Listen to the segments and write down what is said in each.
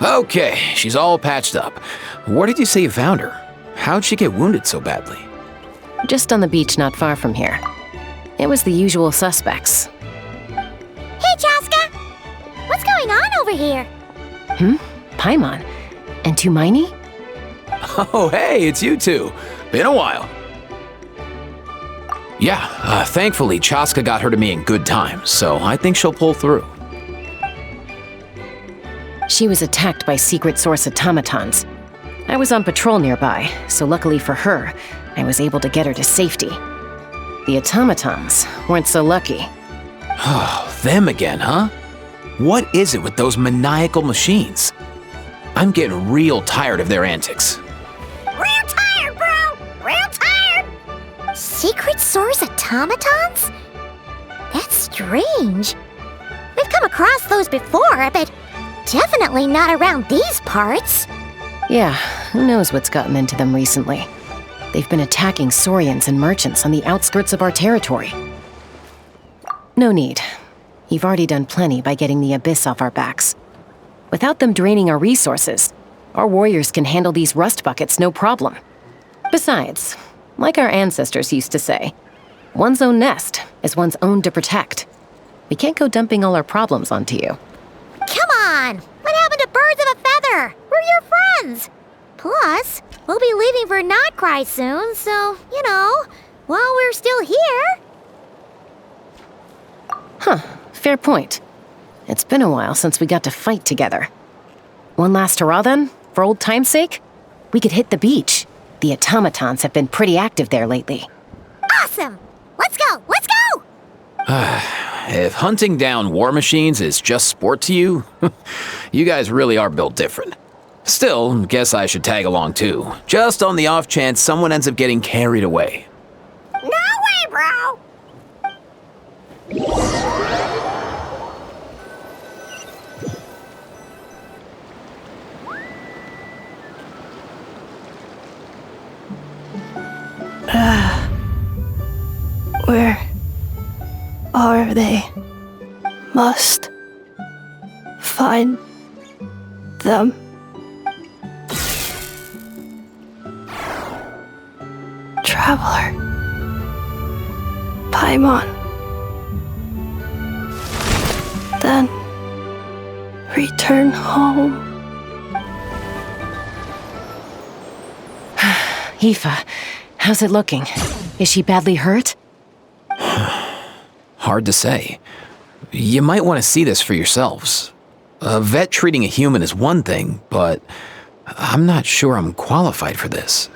Okay, she's all patched up. Where did you say you found her? How'd she get wounded so badly? Just on the beach not far from here. It was the usual suspects. Hey, Chaska! What's going on over here? Paimon? And Tumaini? Oh, hey, it's you two. Been a while. Yeah, thankfully Chaska got her to me in good time, so I think she'll pull through. She was attacked by secret source automatons. I was on patrol nearby, so luckily for her, I was able to get her to safety. The automatons weren't so lucky. Oh, them again, huh? What is it with those maniacal machines? I'm getting real tired of their antics. Real tired, bro! Real tired! Secret source automatons? That's strange. We've come across those before, but definitely not around these parts. Yeah, who knows what's gotten into them recently. They've been attacking Saurians and merchants on the outskirts of our territory. No need. You've already done plenty by getting the Abyss off our backs. Without them draining our resources, our warriors can handle these rust buckets no problem. Besides, like our ancestors used to say, one's own nest is one's own to protect. We can't go dumping all our problems onto you. Come on! What happened to birds of a feather? We're your friends! Plus, we'll be leaving for Notcry soon, so, while we're still here... Huh, fair point. It's been a while since we got to fight together. One last hurrah then, for old time's sake? We could hit the beach. The automatons have been pretty active there lately. Awesome! Let's go! Let's go! If hunting down war machines is just sport to you, you guys really are built different. Still, guess I should tag along too, just on the off chance someone ends up getting carried away. No way, bro! Where are they? Must find them. Traveler. Paimon. Then return home. Aoife, how's it looking? Is she badly hurt? Hard to say. You might want to see this for yourselves. A vet treating a human is one thing, but I'm not sure I'm qualified for this.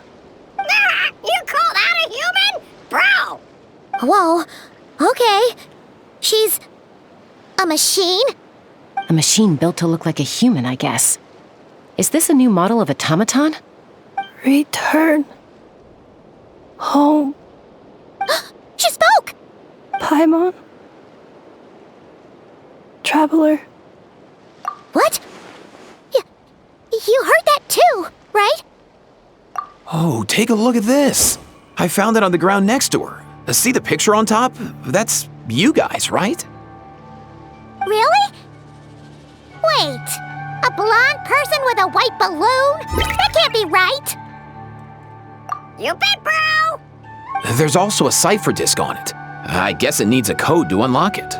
You call that a human? Bro! Whoa, okay. She's... a machine? A machine built to look like a human, I guess. Is this a new model of automaton? Return home. She spoke! Paimon. Traveler. What? You heard that too, right? Oh, take a look at this. I found it on the ground next to her. See the picture on top? That's you guys, right? Really? Wait, a blonde person with a white balloon? That can't be right! You bet, bro! There's also a cipher disk on it. I guess it needs a code to unlock it.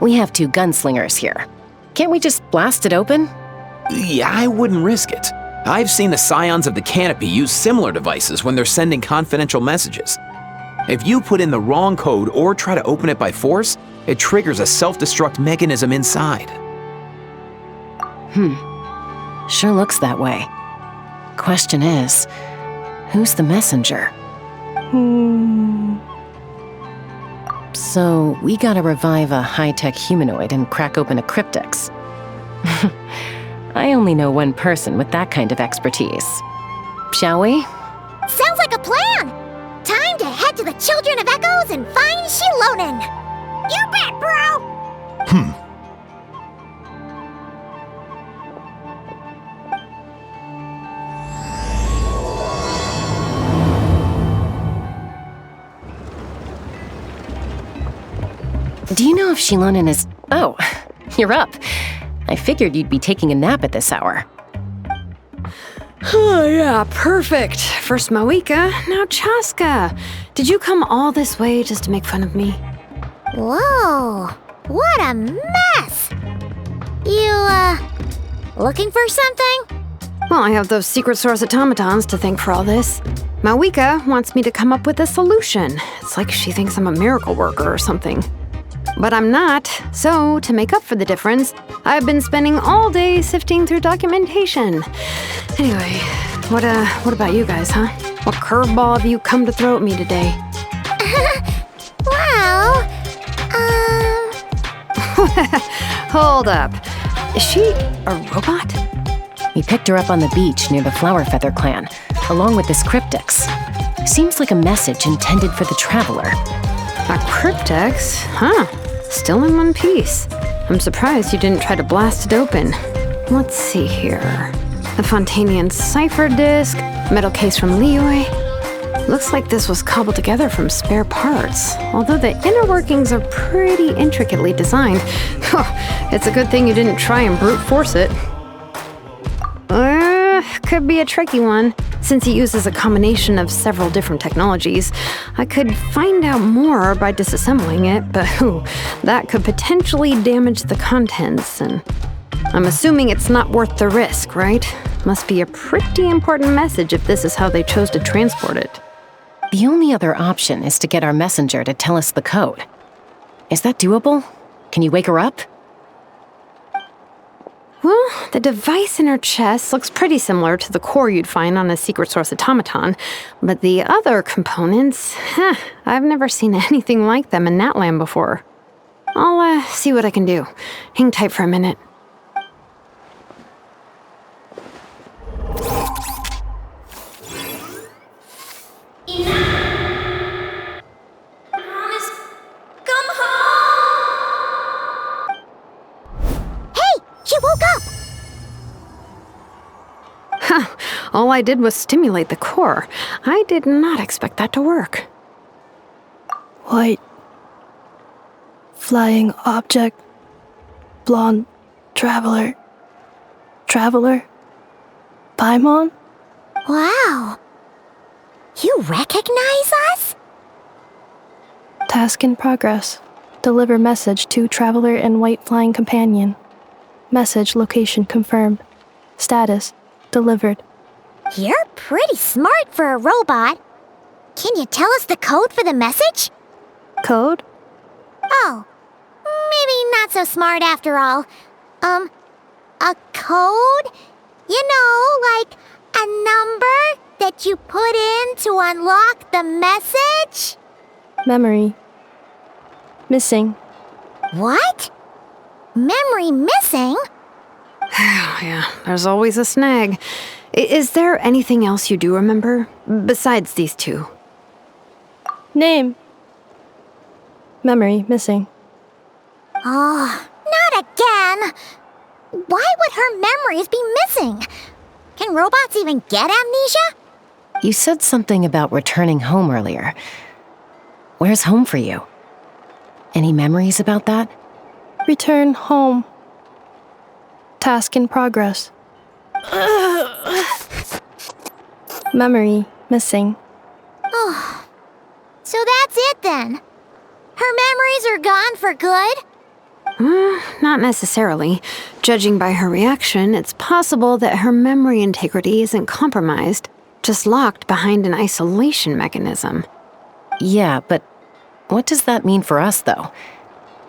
We have 2 gunslingers here. Can't we just blast it open? Yeah, I wouldn't risk it. I've seen the Scions of the Canopy use similar devices when they're sending confidential messages. If you put in the wrong code or try to open it by force, it triggers a self-destruct mechanism inside. Sure looks that way. Question is, who's the messenger? So, we gotta revive a high-tech humanoid and crack open a cryptex. I only know one person with that kind of expertise. Shall we? Sounds like a plan! Time to head to the Children of Echoes and find Shilonen! You bet, bro! Do you know if Shilonen is... Oh, you're up. I figured you'd be taking a nap at this hour. Oh, yeah, perfect. First Mawika, now Chaska. Did you come all this way just to make fun of me? Whoa, what a mess! You, looking for something? Well, I have those secret source automatons to thank for all this. Mawika wants me to come up with a solution. It's like she thinks I'm a miracle worker or something. But I'm not, so to make up for the difference, I've been spending all day sifting through documentation. Anyway, what about you guys, huh? What curveball have you come to throw at me today? Well, Hold up. Is she a robot? We picked her up on the beach near the Flower Feather clan, along with this cryptex. Seems like a message intended for the Traveler. A cryptex? Huh. Still in one piece. I'm surprised you didn't try to blast it open. Let's see here. The Fontanian cipher disk, metal case from Liyue. Looks like this was cobbled together from spare parts, although the inner workings are pretty intricately designed. It's a good thing you didn't try and brute force it. Could be a tricky one. Since it uses a combination of several different technologies, I could find out more by disassembling it, but that could potentially damage the contents, and I'm assuming it's not worth the risk, right? Must be a pretty important message if this is how they chose to transport it. The only other option is to get our messenger to tell us the code. Is that doable? Can you wake her up? Well, the device in her chest looks pretty similar to the core you'd find on a secret source automaton, but the other components, I've never seen anything like them in Natlan before. I'll see what I can do. Hang tight for a minute. She woke up! All I did was stimulate the core. I did not expect that to work. White. Flying object. Blonde. Traveler. Traveler. Paimon? Wow. You recognize us? Task in progress. Deliver message to Traveler and White Flying Companion. Message location confirmed. Status delivered. You're pretty smart for a robot. Can you tell us the code for the message? Code? Oh, maybe not so smart after all. A code? You know, like a number that you put in to unlock the message? Memory. Missing. What? Memory missing? Yeah, there's always a snag. Is there anything else you do remember, besides these two? Name. Memory missing. Oh, not again. Why would her memories be missing? Can robots even get amnesia? You said something about returning home earlier. Where's home for you? Any memories about that? Return home. Task in progress. Memory missing. Oh, so that's it then. Her memories are gone for good? Not necessarily. Judging by her reaction, it's possible that her memory integrity isn't compromised, just locked behind an isolation mechanism. Yeah, but what does that mean for us, though?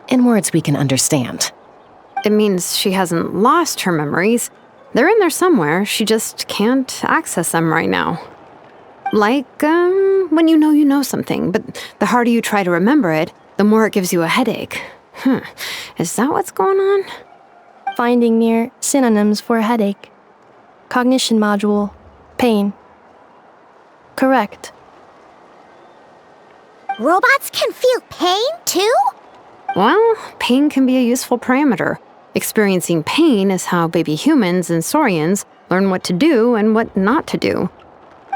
In words we can understand. It means she hasn't lost her memories. They're in there somewhere, she just can't access them right now. Like, when you know something, but the harder you try to remember it, the more it gives you a headache. Is that what's going on? Finding near synonyms for headache. Cognition module. Pain. Correct. Robots can feel pain, too? Well, pain can be a useful parameter. Experiencing pain is how baby humans and saurians learn what to do and what not to do.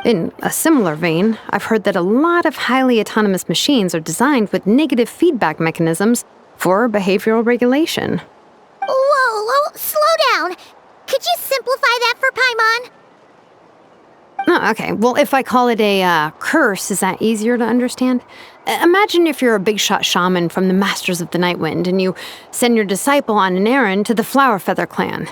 In a similar vein, I've heard that a lot of highly autonomous machines are designed with negative feedback mechanisms for behavioral regulation. Whoa, slow down. Could you simplify that for Paimon? Oh, okay. Well, if I call it a curse, is that easier to understand? Imagine if you're a big shot shaman from the Masters of the Nightwind and you send your disciple on an errand to the Flowerfeather clan.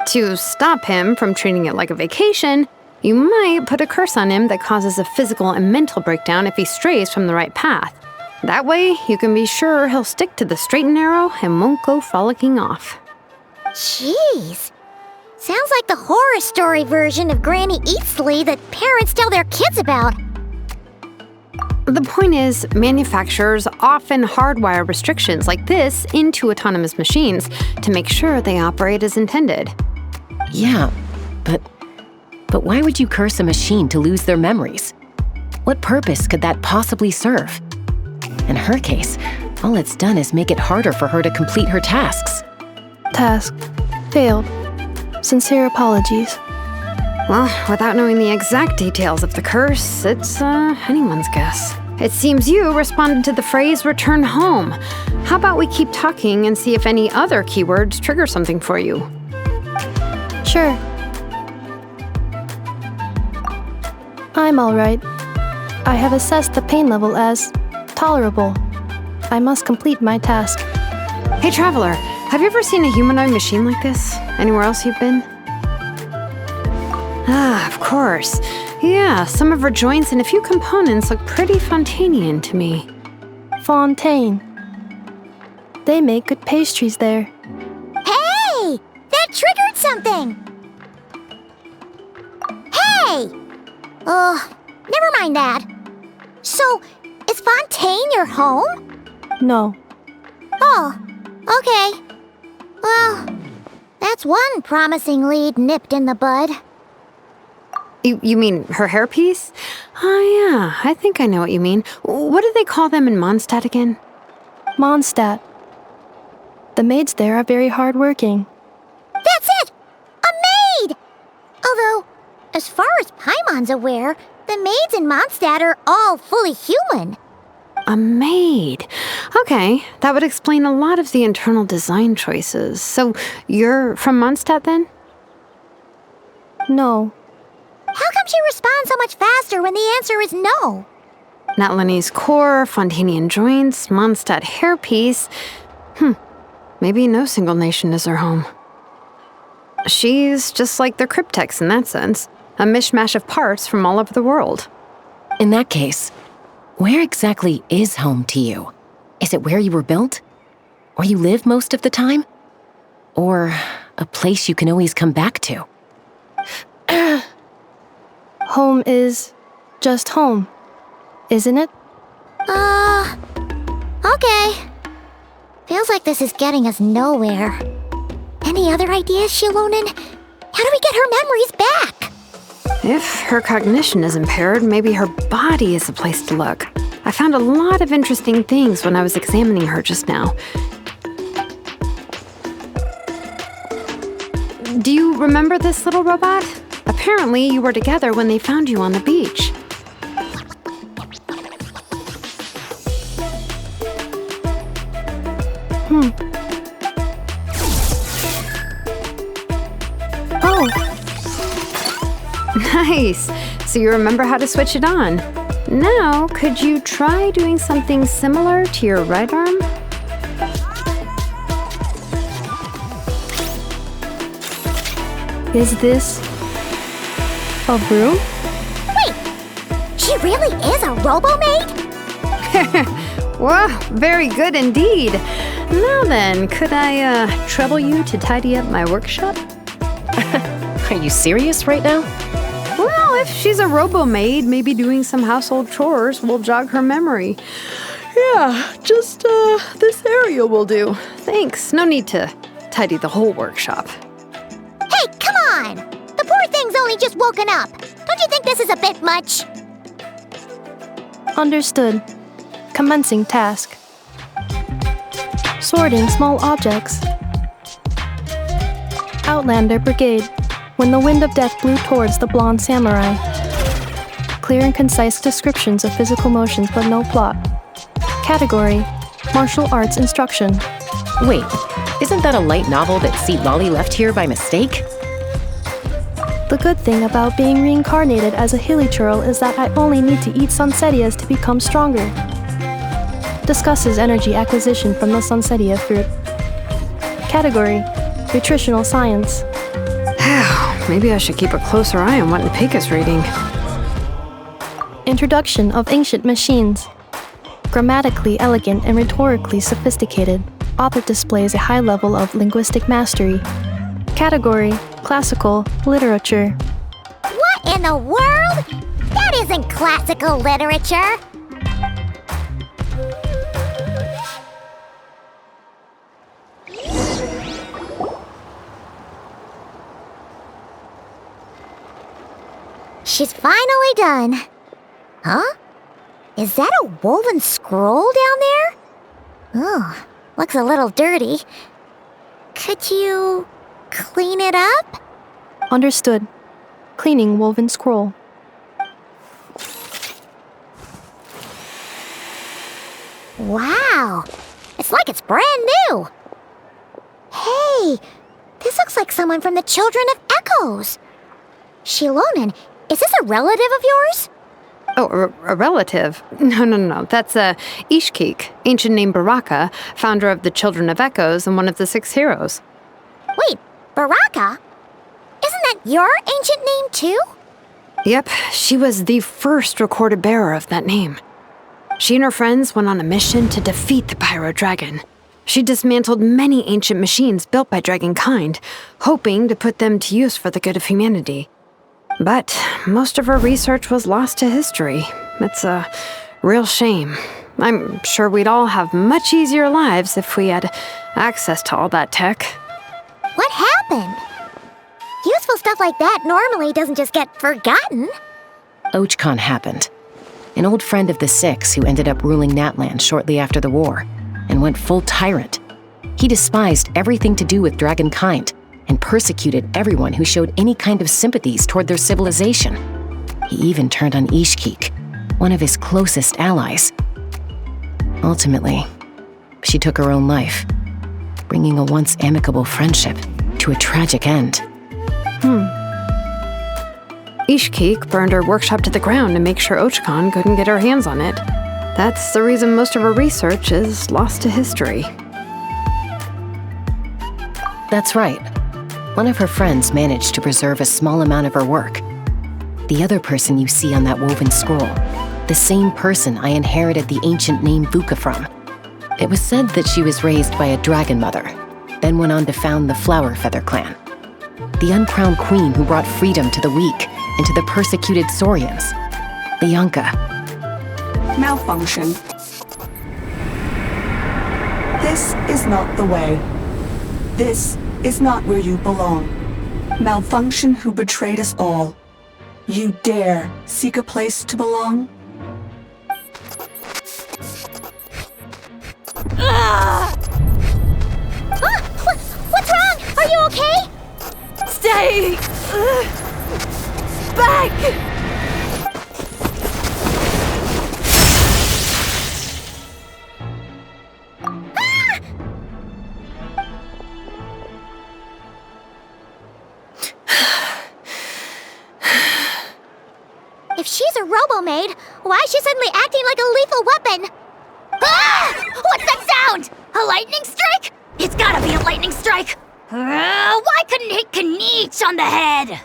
To stop him from treating it like a vacation, you might put a curse on him that causes a physical and mental breakdown if he strays from the right path. That way, you can be sure he'll stick to the straight and narrow and won't go frolicking off. Jeez. Sounds like the horror story version of Granny Eastly that parents tell their kids about. The point is, manufacturers often hardwire restrictions like this into autonomous machines to make sure they operate as intended. Yeah, but why would you curse a machine to lose their memories? What purpose could that possibly serve? In her case, all it's done is make it harder for her to complete her tasks. Task failed. Sincere apologies. Well, without knowing the exact details of the curse, it's anyone's guess. It seems you responded to the phrase return home. How about we keep talking and see if any other keywords trigger something for you? Sure. I'm alright. I have assessed the pain level as tolerable. I must complete my task. Hey, Traveler, have you ever seen a humanoid machine like this? Anywhere else you've been? Ah, of course. Yeah, some of her joints and a few components look pretty Fontanian to me. Fontaine. They make good pastries there. Hey! That triggered something! Hey! Never mind that. So, is Fontaine your home? No. Oh, okay. Well, that's one promising lead nipped in the bud. You mean her hairpiece? Oh yeah, I think I know what you mean. What do they call them in Mondstadt again? Mondstadt. The maids there are very hardworking. That's it! A maid! Although, as far as Paimon's aware, the maids in Mondstadt are all fully human. A maid. Okay, that would explain a lot of the internal design choices. So, you're from Mondstadt then? No. How come she responds so much faster when the answer is no? Natlanese core, Fontanian joints, Mondstadt hairpiece. Maybe no single nation is her home. She's just like the Cryptex in that sense. A mishmash of parts from all over the world. In that case, where exactly is home to you? Is it where you were built? Where you live most of the time? Or a place you can always come back to? Home is just home, isn't it? Okay. Feels like this is getting us nowhere. Any other ideas, Shilonen? How do we get her memories back? If her cognition is impaired, maybe her body is a place to look. I found a lot of interesting things when I was examining her just now. Do you remember this little robot? Apparently, you were together when they found you on the beach. Oh, Nice! So you remember how to switch it on. Now, could you try doing something similar to your right arm? is this a broom? Wait, she really is a robo-maid? Wow, very good indeed. Now then, could I trouble you to tidy up my workshop? Are you serious right now? Well, if she's a robo-maid, maybe doing some household chores will jog her memory. Yeah, just this area will do. Thanks, no need to tidy the whole workshop. Hey, come on! The poor thing's only just woken up. Don't you think this is a bit much? Understood. Commencing task. Sorting small objects. Outlander Brigade. When the wind of death blew towards the blonde samurai. Clear and concise descriptions of physical motions but no plot. Category: Martial arts instruction. Wait, Isn't that a light novel that Seat Lolly left here by mistake? The good thing about being reincarnated as a hilichurl is that I only need to eat Sunsettias to become stronger. Discusses energy acquisition from the Sunsettia fruit. Category: Nutritional Science. Maybe I should keep a closer eye on what Nipika's reading. Introduction of Ancient Machines. Grammatically elegant and rhetorically sophisticated, author displays a high level of linguistic mastery. Category: Classical Literature. What in the world? That isn't classical literature. She's finally done. Huh? Is that a woven scroll down there? Oh, looks a little dirty. Could you clean it up? Understood. Cleaning woven scroll. Wow, it's like it's brand new. Hey, this looks like someone from the Children of Echoes. Shilonen, is this a relative of yours? Oh, a relative? No. That's Ishkik, ancient name Baraka, founder of the Children of Echoes and one of the 6 heroes. Wait, Baraka? Isn't that your ancient name too? Yep, she was the first recorded bearer of that name. She and her friends went on a mission to defeat the Pyro Dragon. She dismantled many ancient machines built by Dragonkind, hoping to put them to use for the good of humanity. But most of her research was lost to history. It's a real shame. I'm sure we'd all have much easier lives if we had access to all that tech. What happened? Useful stuff like that normally doesn't just get forgotten. ARCHON happened. An old friend of the 6 who ended up ruling Natlan shortly after the war, and went full tyrant. He despised everything to do with Dragonkind, and persecuted everyone who showed any kind of sympathies toward their civilization. He even turned on Ishkik, one of his closest allies. Ultimately, she took her own life, bringing a once amicable friendship to a tragic end. Ishkik burned her workshop to the ground to make sure ARCHON couldn't get her hands on it. That's the reason most of her research is lost to history. That's right. One of her friends managed to preserve a small amount of her work. The other person you see on that woven scroll, the same person I inherited the ancient name Vuka from. It was said that she was raised by a dragon mother, then went on to found the Flower Feather clan. The uncrowned queen who brought freedom to the weak and to the persecuted Saurians. The Yunka. Malfunction. This is not the way. This is not where you belong. Malfunction who betrayed us all. You dare seek a place to belong? What's wrong? Are you okay? Stay back! If she's a robo-maid, why is she suddenly acting like a lethal weapon? Ah! What's that sound? A lightning strike? It's gotta be a lightning strike! Why couldn't it hit Kniech on the head?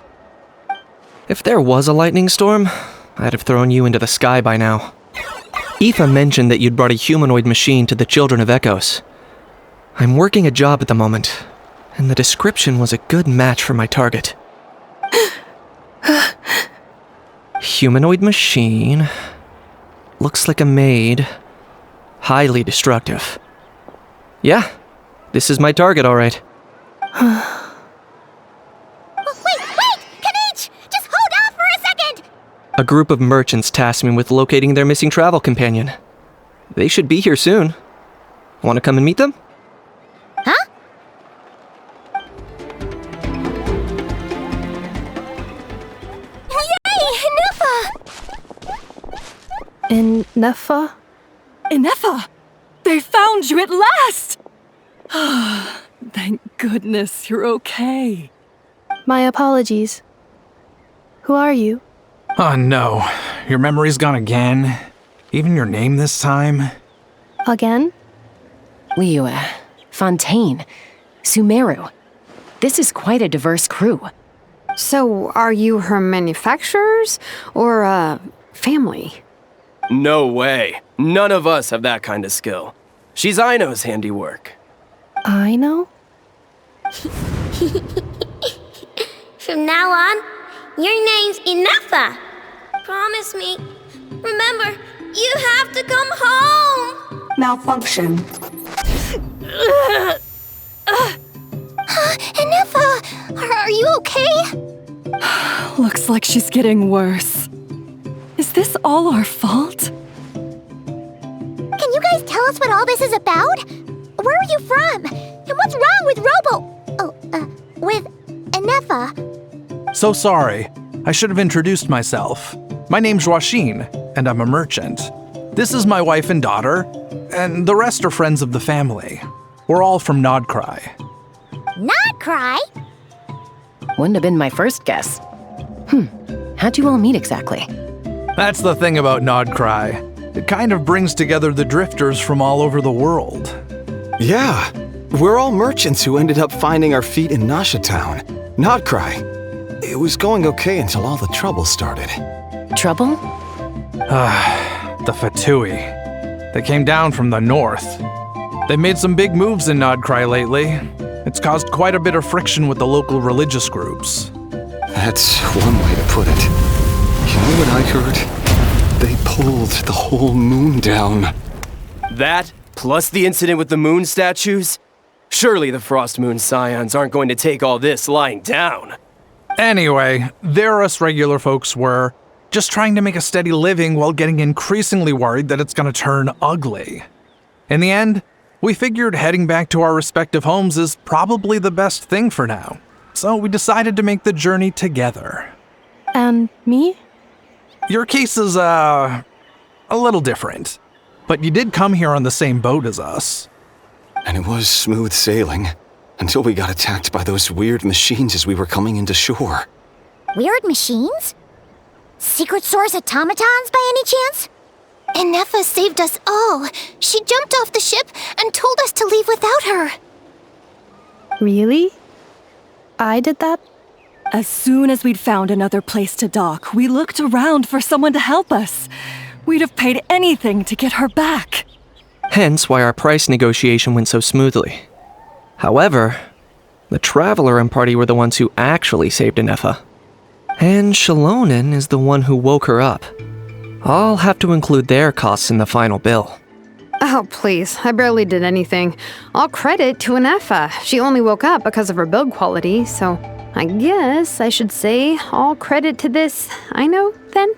If there was a lightning storm, I'd have thrown you into the sky by now. Aoife mentioned that you'd brought a humanoid machine to the Children of Echoes. I'm working a job at the moment, and the description was a good match for my target. Humanoid machine. Looks like a maid. Highly destructive. Yeah, this is my target, all right. Wait! Kniech! Just hold off for a second! A group of merchants tasked me with locating their missing travel companion. They should be here soon. Want to come and meet them? Huh? In Nefa? Inefa! They found you at last! Thank goodness you're okay. My apologies. Who are you? Oh no, your memory's gone again? Even your name this time? Again? Liyue, Fontaine, Sumeru. This is quite a diverse crew. So, are you her manufacturers or, family? No way. None of us have that kind of skill. She's Aino's handiwork. I know? From now on, your name's Inefa. Promise me. Remember, you have to come home. Malfunction. Inefa, are you okay? Looks like she's getting worse. Is this all our fault? Can you guys tell us what all this is about? Where are you from? And what's wrong with with Inefa? So sorry. I should have introduced myself. My name's Washin, and I'm a merchant. This is my wife and daughter, and the rest are friends of the family. We're all from Nodcry. Not cry? Wouldn't have been my first guess. How'd you all meet exactly? That's the thing about Nodcry. It kind of brings together the drifters from all over the world. Yeah, we're all merchants who ended up finding our feet in Nasha Town. Nodcry. It was going okay until all the trouble started. Trouble? The Fatui. They came down from the north. They made some big moves in Nodcry lately. It's caused quite a bit of friction with the local religious groups. That's one way to put it. You know what I heard? They pulled the whole moon down. That, plus the incident with the moon statues? Surely the Frost Moon Scions aren't going to take all this lying down. Anyway, there us regular folks were, just trying to make a steady living while getting increasingly worried that it's gonna turn ugly. In the end, we figured heading back to our respective homes is probably the best thing for now. So we decided to make the journey together. And me? Your case is, a little different. But you did come here on the same boat as us. And it was smooth sailing, until we got attacked by those weird machines as we were coming into shore. Weird machines? Secret Source automatons by any chance? Inefa saved us all. She jumped off the ship and told us to leave without her. Really? I did that? As soon as we'd found another place to dock, we looked around for someone to help us. We'd have paid anything to get her back. Hence why our price negotiation went so smoothly. However, the Traveler and party were the ones who actually saved Inefa. And Shalonen is the one who woke her up. I'll have to include their costs in the final bill. Oh, please, I barely did anything. All credit to Inefa. She only woke up because of her build quality, so I guess I should say all credit to this Aino, then?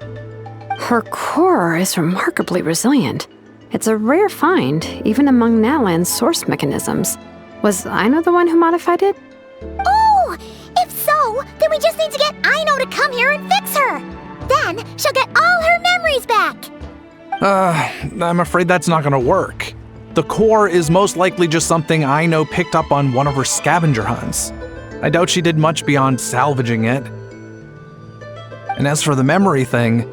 Her core is remarkably resilient. It's a rare find, even among Nalan's source mechanisms. Was Aino the one who modified it? Oh! If so, then we just need to get Aino to come here and fix her. Then she'll get all her memories back. I'm afraid that's not gonna work. The core is most likely just something Aino picked up on one of her scavenger hunts. I doubt she did much beyond salvaging it. And as for the memory thing,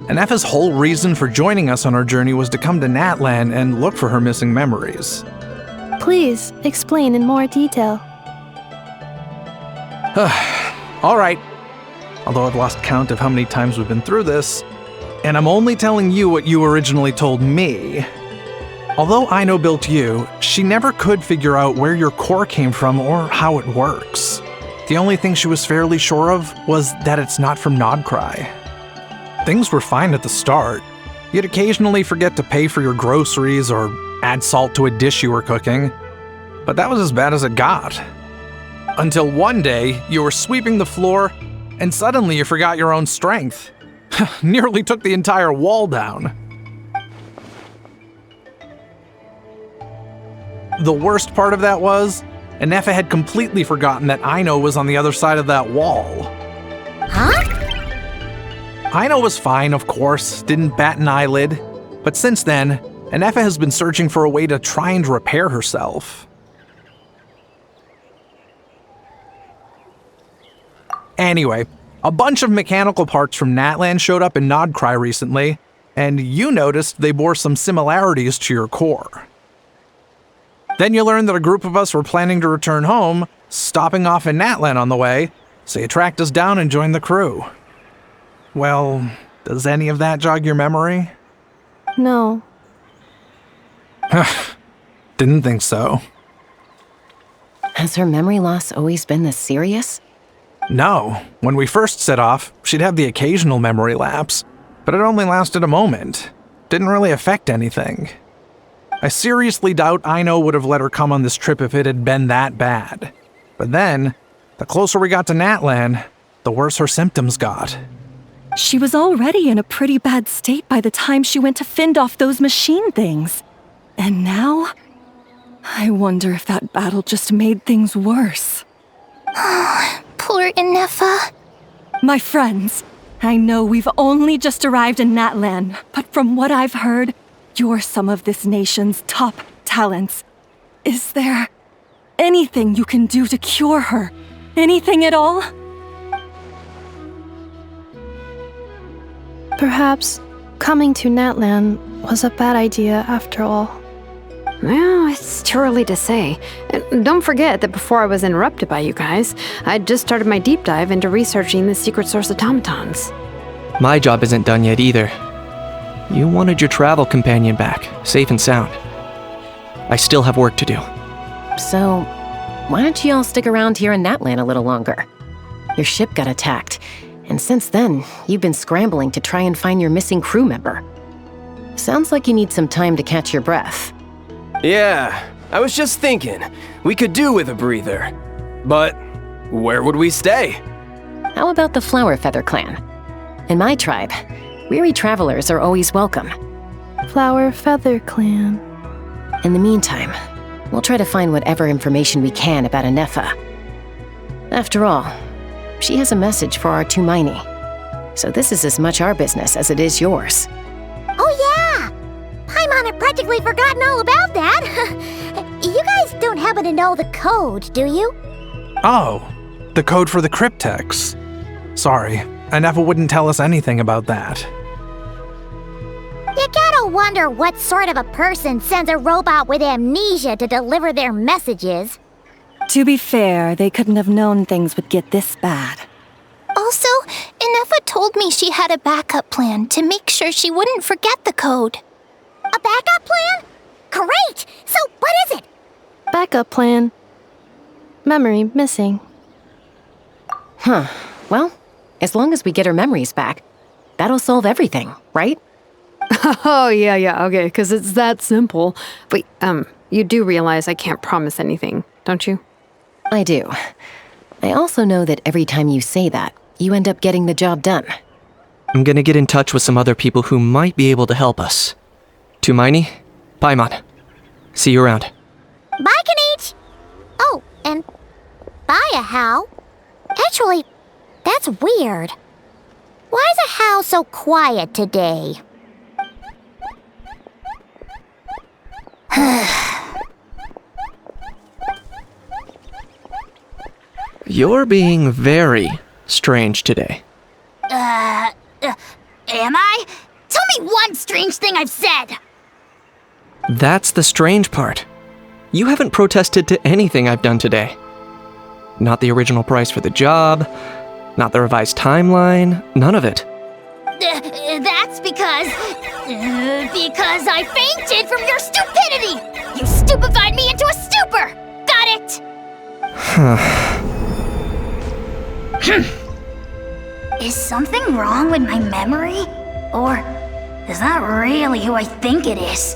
Inefa's whole reason for joining us on our journey was to come to Natlan and look for her missing memories. Please, explain in more detail. All right. Although I've lost count of how many times we've been through this, and I'm only telling you what you originally told me. Although Aino built you, she never could figure out where your core came from or how it works. The only thing she was fairly sure of was that it's not from Nodcry. Things were fine at the start. You'd occasionally forget to pay for your groceries or add salt to a dish you were cooking, but that was as bad as it got. Until one day, you were sweeping the floor, and suddenly you forgot your own strength. Nearly took the entire wall down. The worst part of that was, Inefa had completely forgotten that Aino was on the other side of that wall. Huh? Aino was fine, of course, didn't bat an eyelid, but since then, Inefa has been searching for a way to try and repair herself. Anyway, a bunch of mechanical parts from Natlan showed up in Nodcry recently, and you noticed they bore some similarities to your core. Then you learned that a group of us were planning to return home, stopping off in Natlan on the way, so you tracked us down and joined the crew. Well, does any of that jog your memory? No. Didn't think so. Has her memory loss always been this serious? No. When we first set off, she'd have the occasional memory lapse, but it only lasted a moment. Didn't really affect anything. I seriously doubt Aino would have let her come on this trip if it had been that bad. But then, the closer we got to Natlan, the worse her symptoms got. She was already in a pretty bad state by the time she went to fend off those machine things. And now, I wonder if that battle just made things worse. Poor Inefa. My friends, I know we've only just arrived in Natlan, but from what I've heard, you're some of this nation's top talents. Is there anything you can do to cure her? Anything at all? Perhaps coming to Natlan was a bad idea after all. Well, it's too early to say. And don't forget that before I was interrupted by you guys, I'd just started my deep dive into researching the secret source automatons. My job isn't done yet either. You wanted your travel companion back, safe and sound. I still have work to do. So, why don't you all stick around here in Natlan a little longer? Your ship got attacked, and since then, you've been scrambling to try and find your missing crew member. Sounds like you need some time to catch your breath. Yeah, I was just thinking, we could do with a breather. But where would we stay? How about the Flower Feather clan? In my tribe, weary travelers are always welcome. Flower Feather Clan. In the meantime, we'll try to find whatever information we can about Inefa. After all, she has a message for our Tumaini. So this is as much our business as it is yours. Oh yeah! Paimon had practically forgotten all about that. You guys don't happen to know the code, do you? Oh, the code for the cryptex. Sorry, Inefa wouldn't tell us anything about that. You gotta wonder what sort of a person sends a robot with amnesia to deliver their messages. To be fair, they couldn't have known things would get this bad. Also, Inefa told me she had a backup plan to make sure she wouldn't forget the code. A backup plan? Great! So what is it? Backup plan. Memory missing. Huh. Well, as long as we get her memories back, that'll solve everything, right? Oh, yeah, okay, because it's that simple. But, you do realize I can't promise anything, don't you? I do. I also know that every time you say that, you end up getting the job done. I'm gonna get in touch with some other people who might be able to help us. Tumaini, Paimon. See you around. Bye, Kanich! Oh, and bye, Ahau. Actually, that's weird. Why is Ahau so quiet today? You're being very strange today. Am I? Tell me one strange thing I've said! That's the strange part. You haven't protested to anything I've done today. Not the original price for the job, not the revised timeline, none of it. That's because I fainted from your stupidity! You stupefied me into a stupor! Got it? Is something wrong with my memory? Or is that really who I think it is?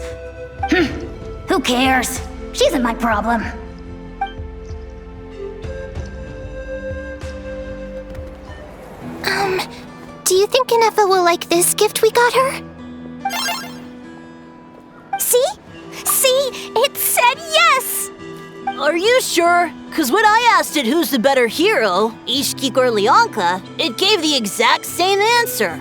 Who cares? She isn't my problem. Do you think Inefa will like this gift we got her? See? It said yes! Are you sure? Cause when I asked it who's the better hero, Ishkik or Leonka, it gave the exact same answer.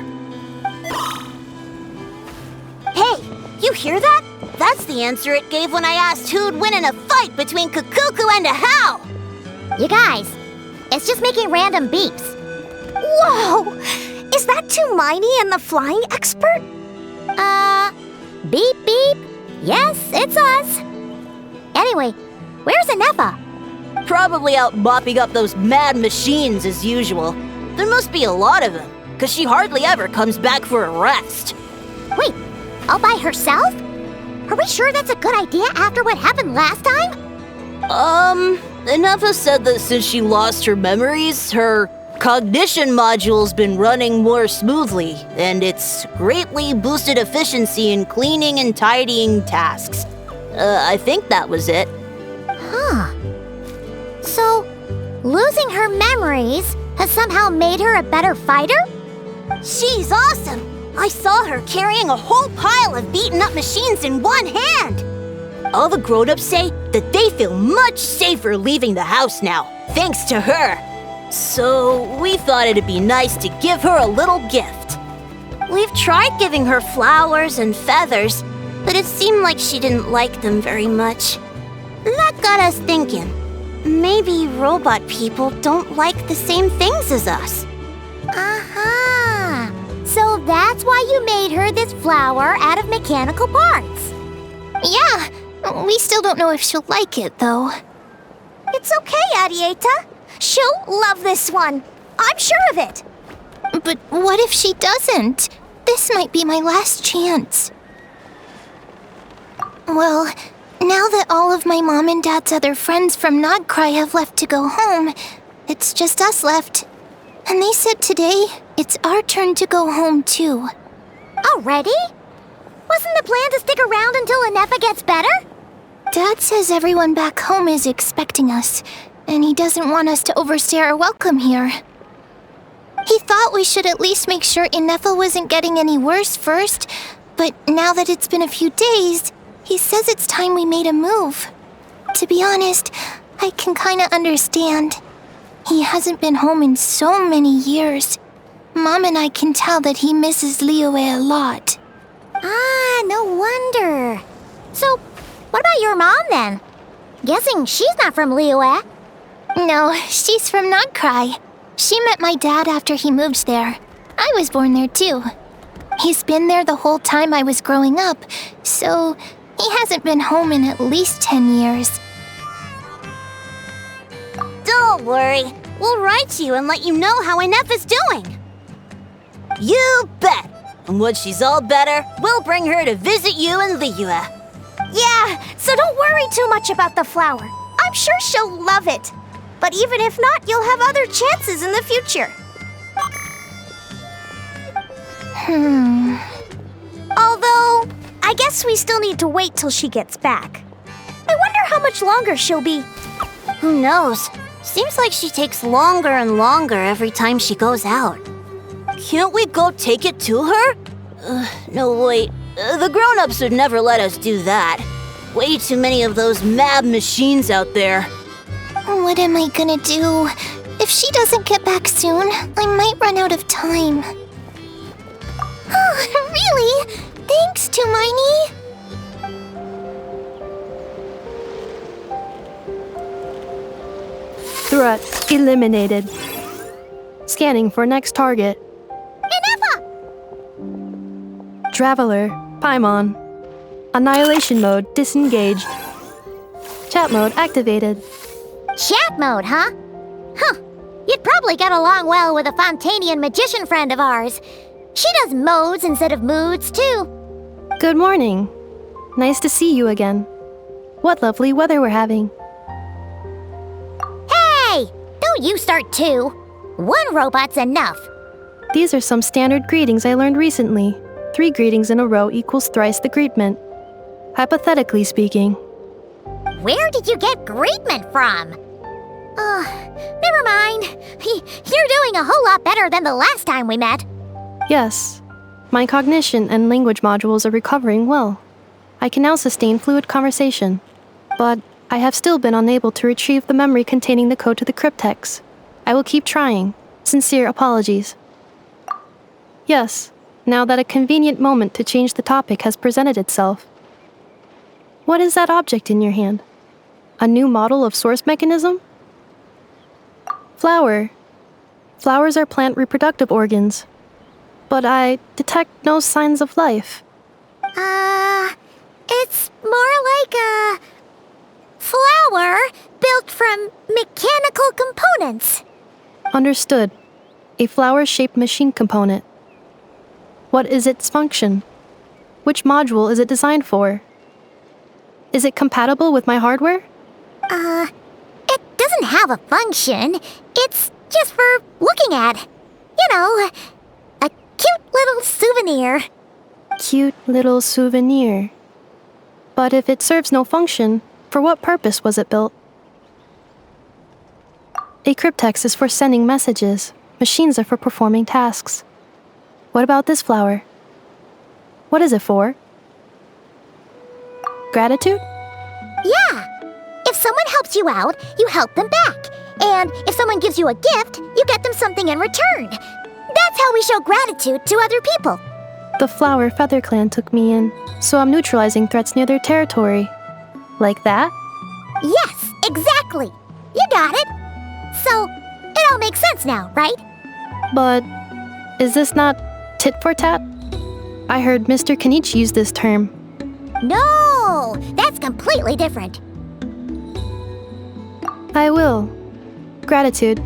Hey, you hear that? That's the answer it gave when I asked who'd win in a fight between Kukuku and Ahau! You guys, it's just making random beeps. Whoa! Is that Tumaini and the flying expert? Beep beep. Yes, it's us. Anyway, where's Inefa? Probably out mopping up those mad machines as usual. There must be a lot of them, because she hardly ever comes back for a rest. Wait, all by herself? Are we sure that's a good idea after what happened last time? Inefa said that since she lost her memories, her cognition module's been running more smoothly, and it's greatly boosted efficiency in cleaning and tidying tasks. I think that was it. Huh. So, losing her memories has somehow made her a better fighter? She's awesome! I saw her carrying a whole pile of beaten-up machines in one hand! All the grown-ups say that they feel much safer leaving the house now, thanks to her. So, we thought it'd be nice to give her a little gift. We've tried giving her flowers and feathers, but it seemed like she didn't like them very much. That got us thinking. Maybe robot people don't like the same things as us. Aha! So that's why you made her this flower out of mechanical parts. Yeah, we still don't know if she'll like it, though. It's okay, Arieta. She'll love this one. I'm sure of it. But what if she doesn't? This might be my last chance. Well, now that all of my mom and dad's other friends from Nodcry have left to go home, it's just us left. And they said today, it's our turn to go home too. Already? Wasn't the plan to stick around until Inefa gets better? Dad says everyone back home is expecting us, and he doesn't want us to overstay our welcome here. He thought we should at least make sure Inefa wasn't getting any worse first, but now that it's been a few days, he says it's time we made a move. To be honest, I can kinda understand. He hasn't been home in so many years. Mom and I can tell that he misses Liyue a lot. Ah, no wonder. So, what about your mom then? Guessing she's not from Liyue. No, she's from Nodcry. She met my dad after he moved there. I was born there too. He's been there the whole time I was growing up, so he hasn't been home in at least 10 years. Don't worry. We'll write to you and let you know how Inefa's doing. You bet. And once she's all better, we'll bring her to visit you in Liyue. Yeah, so don't worry too much about the flower. I'm sure she'll love it. But even if not, you'll have other chances in the future. Although, I guess we still need to wait till she gets back. I wonder how much longer she'll be. Who knows? Seems like she takes longer and longer every time she goes out. Can't we go take it to her? No, wait. The grown-ups would never let us do that. Way too many of those mad machines out there. What am I gonna do? If she doesn't get back soon, I might run out of time. Oh, really? Thanks, Tumaini. Threat eliminated. Scanning for next target. Inefa! Traveler, Paimon. Annihilation mode disengaged. Chat mode activated. Chat mode, huh? Huh. You'd probably get along well with a Fontanian magician friend of ours. She does modes instead of moods, too. Good morning. Nice to see you again. What lovely weather we're having. Hey! Don't you start too. One robot's enough. These are some standard greetings I learned recently. 3 greetings in a row equals thrice the greetment. Hypothetically speaking. Where did you get greetment from? Never mind. You're doing a whole lot better than the last time we met. Yes. My cognition and language modules are recovering well. I can now sustain fluid conversation. But I have still been unable to retrieve the memory containing the code to the cryptex. I will keep trying. Sincere apologies. Yes, now that a convenient moment to change the topic has presented itself. What is that object in your hand? A new model of source mechanism? Flower. Flowers are plant reproductive organs, but I detect no signs of life. It's more like a flower built from mechanical components. Understood. A flower-shaped machine component. What is its function? Which module is it designed for? Is it compatible with my hardware? It doesn't have a function. It's just for looking at. You know, a cute little souvenir. Cute little souvenir. But if it serves no function, for what purpose was it built? A cryptex is for sending messages. Machines are for performing tasks. What about this flower? What is it for? Gratitude? Yeah. If someone helps you out, you help them back. And if someone gives you a gift, you get them something in return. That's how we show gratitude to other people. The flower Feather Clan took me in, so I'm neutralizing threats near their territory. Like that? Yes, exactly. You got it. So, it all makes sense now, right? But is this not tit for tat? I heard Mr. Kenichi use this term. No, that's completely different. I will. Gratitude.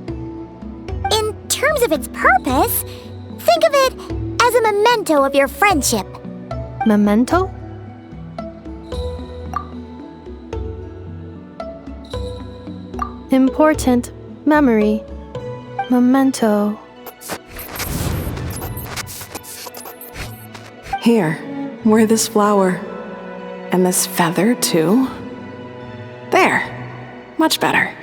In terms of its purpose, think of it as a memento of your friendship. Memento? Important memory. Memento. Here, wear this flower. And this feather, too. There. Much better.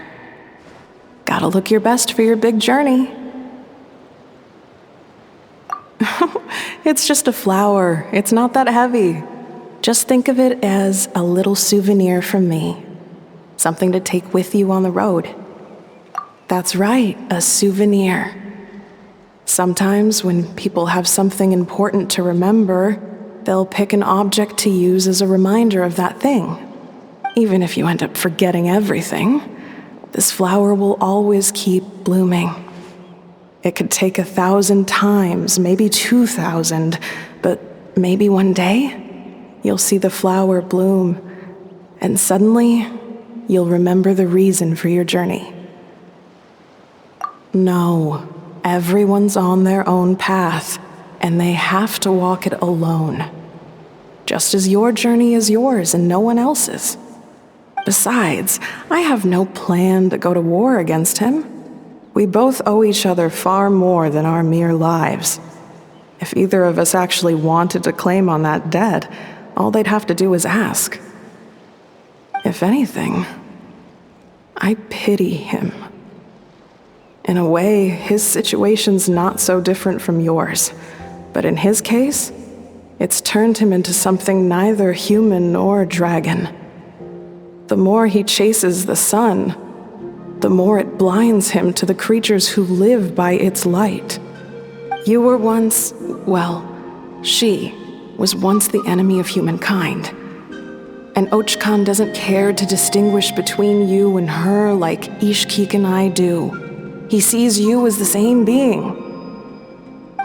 Gotta look your best for your big journey. It's just a flower. It's not that heavy. Just think of it as a little souvenir from me. Something to take with you on the road. That's right, a souvenir. Sometimes when people have something important to remember, they'll pick an object to use as a reminder of that thing. Even if you end up forgetting everything, this flower will always keep blooming. It could take 1,000 times, maybe 2,000, but maybe one day, you'll see the flower bloom, and suddenly, you'll remember the reason for your journey. No, everyone's on their own path, and they have to walk it alone. Just as your journey is yours and no one else's. Besides, I have no plan to go to war against him. We both owe each other far more than our mere lives. If either of us actually wanted to claim on that debt, all they'd have to do is ask. If anything, I pity him. In a way, his situation's not so different from yours. But in his case, it's turned him into something neither human nor dragon. The more he chases the sun, the more it blinds him to the creatures who live by its light. You were once, well, she was once the enemy of humankind. And ARCHON doesn't care to distinguish between you and her like Ishkik and I do. He sees you as the same being.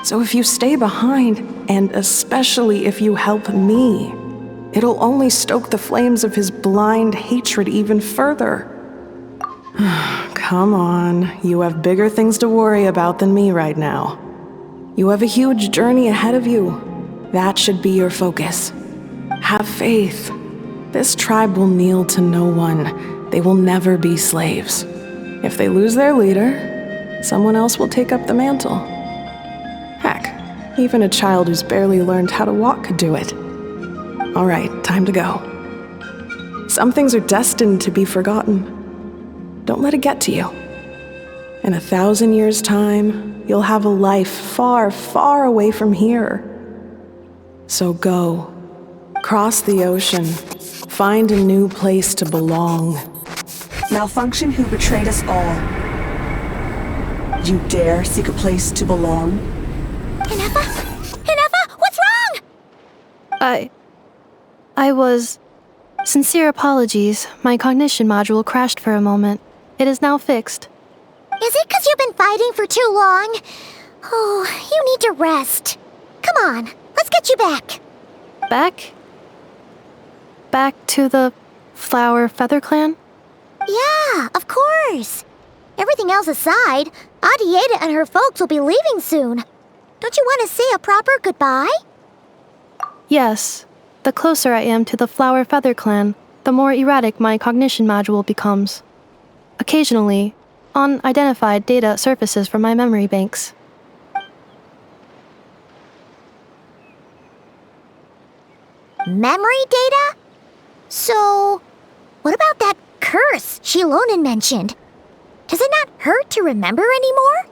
So if you stay behind, and especially if you help me, it'll only stoke the flames of his blind hatred even further. Come on, you have bigger things to worry about than me right now. You have a huge journey ahead of you. That should be your focus. Have faith. This tribe will kneel to no one. They will never be slaves. If they lose their leader, someone else will take up the mantle. Heck, even a child who's barely learned how to walk could do it. All right, time to go. Some things are destined to be forgotten. Don't let it get to you. In 1,000 years' time, you'll have a life far, far away from here. So go. Cross the ocean. Find a new place to belong. Malfunction who betrayed us all. You dare seek a place to belong? Inefa, what's wrong? I was... Sincere apologies. My cognition module crashed for a moment. It is now fixed. Is it because you've been fighting for too long? Oh, you need to rest. Come on, let's get you back. Back? Back to the Flower Feather Clan? Yeah, of course. Everything else aside, Adieta and her folks will be leaving soon. Don't you want to say a proper goodbye? Yes. The closer I am to the Flower Feather Clan, the more erratic my cognition module becomes. Occasionally, unidentified data surfaces from my memory banks. Memory data? So, what about that curse Shilonen mentioned? Does it not hurt to remember anymore?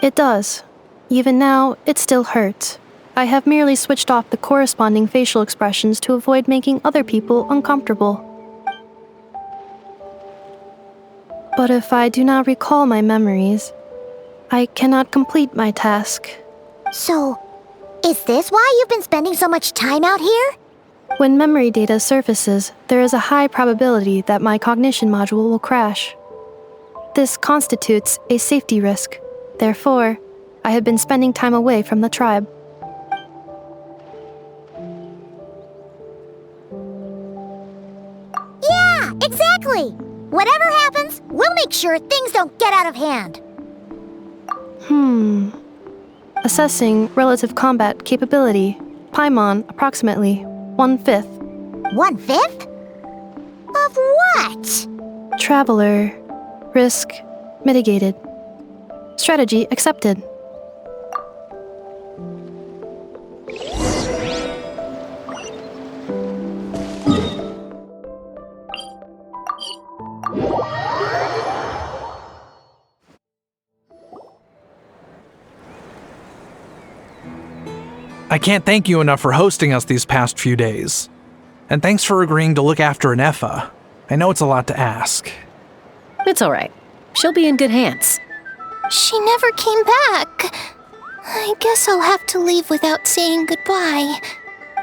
It does. Even now, it still hurts. I have merely switched off the corresponding facial expressions to avoid making other people uncomfortable. But if I do not recall my memories, I cannot complete my task. So, is this why you've been spending so much time out here? When memory data surfaces, there is a high probability that my cognition module will crash. This constitutes a safety risk. Therefore, I have been spending time away from the tribe. Yeah, exactly! Whatever happens, we'll make sure things don't get out of hand. Assessing relative combat capability. Paimon, approximately 1/5. 1/5? Of what? Traveler. Risk mitigated. Strategy accepted. I can't thank you enough for hosting us these past few days. And thanks for agreeing to look after Inefa. I know it's a lot to ask. It's all right. She'll be in good hands. She never came back. I guess I'll have to leave without saying goodbye.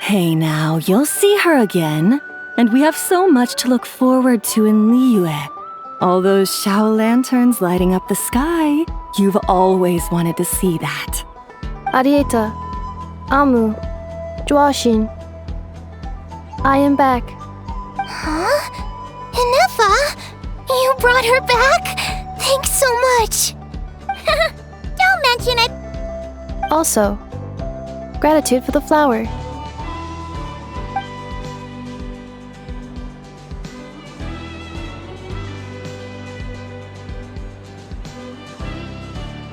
Hey now, you'll see her again. And we have so much to look forward to in Liyue. All those Shao lanterns lighting up the sky. You've always wanted to see that. Arieta, Amu, Joashin. I am back. Huh? Inefa? You brought her back? Thanks so much. Don't mention it. Also, gratitude for the flower.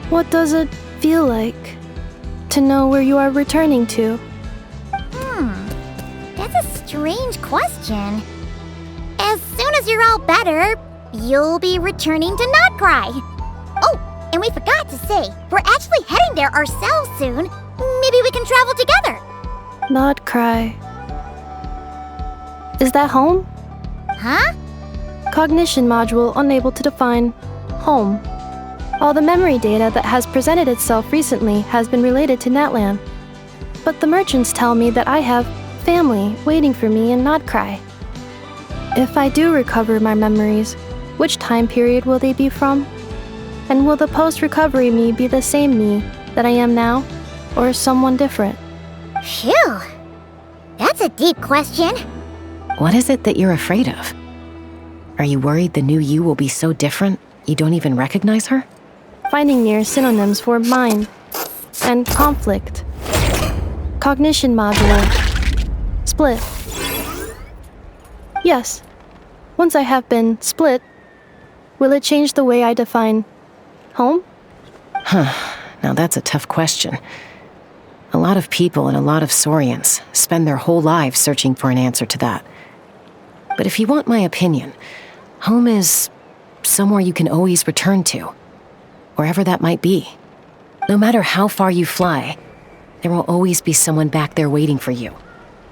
What does it feel like to know where you are returning to? That's a strange question. As soon as you're all better, you'll be returning to Notcry. Oh, and we forgot to say, we're actually heading there ourselves soon. Maybe we can travel together. Not cry. Is that home? Huh? Cognition module unable to define home. All the memory data that has presented itself recently has been related to Natlan. But the merchants tell me that I have family waiting for me in Notcry. If I do recover my memories, which time period will they be from? And will the post-recovery me be the same me that I am now, or someone different? Phew. That's a deep question. What is it that you're afraid of? Are you worried the new you will be so different you don't even recognize her? Finding near synonyms for mind and conflict. Cognition module. Split. Yes. Once I have been split, will it change the way I define home? Now that's a tough question. A lot of people and a lot of Saurians spend their whole lives searching for an answer to that. But if you want my opinion, home is somewhere you can always return to, wherever that might be. No matter how far you fly, there will always be someone back there waiting for you.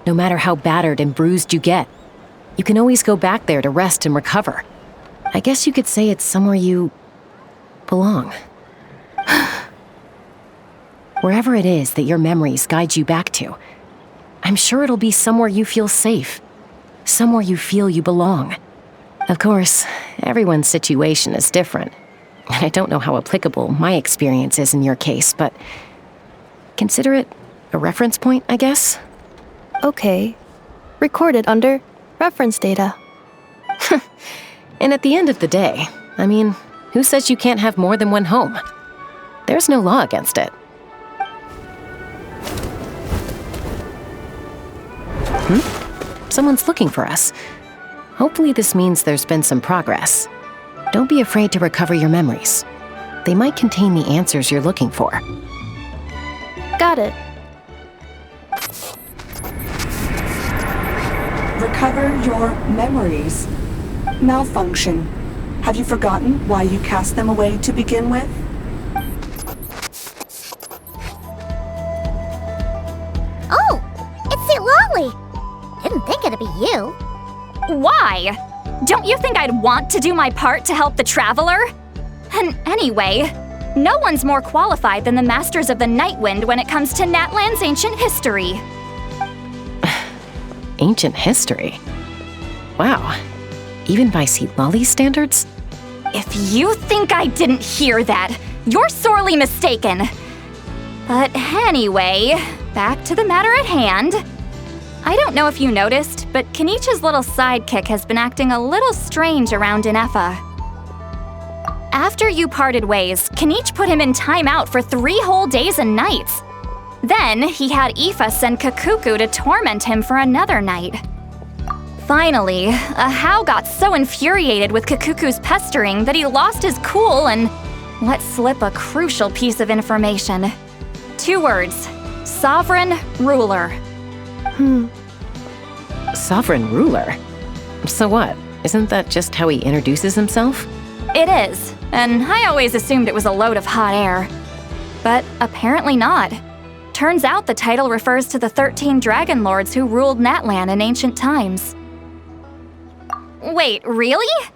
No matter how battered and bruised you get, you can always go back there to rest and recover. I guess you could say it's somewhere you belong. Wherever it is that your memories guide you back to, I'm sure it'll be somewhere you feel safe, somewhere you feel you belong. Of course, everyone's situation is different, I don't know how applicable my experience is in your case, but consider it a reference point, I guess? Okay. Recorded under reference data. And at the end of the day, I mean, who says you can't have more than one home? There's no law against it. Someone's looking for us. Hopefully this means there's been some progress. Don't be afraid to recover your memories. They might contain the answers you're looking for. Got it. Recover your memories. Malfunction. Have you forgotten why you cast them away to begin with? Oh, it's St. Lolly. Didn't think it'd be you. Why? Don't you think I'd want to do my part to help the Traveler? And anyway, no one's more qualified than the Masters of the Nightwind when it comes to Natlan's ancient history. Ancient history? Wow. Even by St. Lolly's standards? If you think I didn't hear that, you're sorely mistaken. But anyway, back to the matter at hand. I don't know if you noticed, but Kenichi's little sidekick has been acting a little strange around Inefa. After you parted ways, Kenich put him in timeout for 3 whole days and nights. Then he had Aoife send Kakuku to torment him for another night. Finally, Ahau got so infuriated with Kakuku's pestering that he lost his cool and let slip a crucial piece of information. 2 words: Sovereign Ruler. Sovereign ruler? So what? Isn't that just how he introduces himself? It is, and I always assumed it was a load of hot air. But apparently not. Turns out the title refers to the 13 dragon lords who ruled Natlan in ancient times. Wait, really?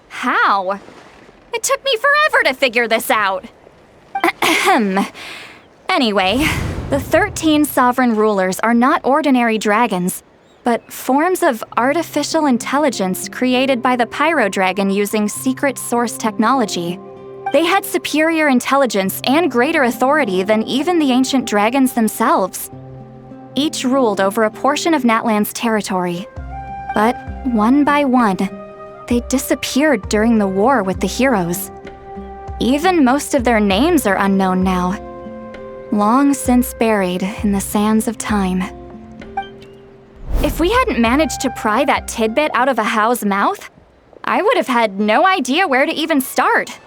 How? It took me forever to figure this out. Anyway, the 13 sovereign rulers are not ordinary dragons, but forms of artificial intelligence created by the Pyro Dragon using secret source technology. They had superior intelligence and greater authority than even the ancient dragons themselves. Each ruled over a portion of Natlan's territory. But one by one, they disappeared during the war with the heroes. Even most of their names are unknown now, long since buried in the sands of time. If we hadn't managed to pry that tidbit out of Ahau's mouth, I would have had no idea where to even start.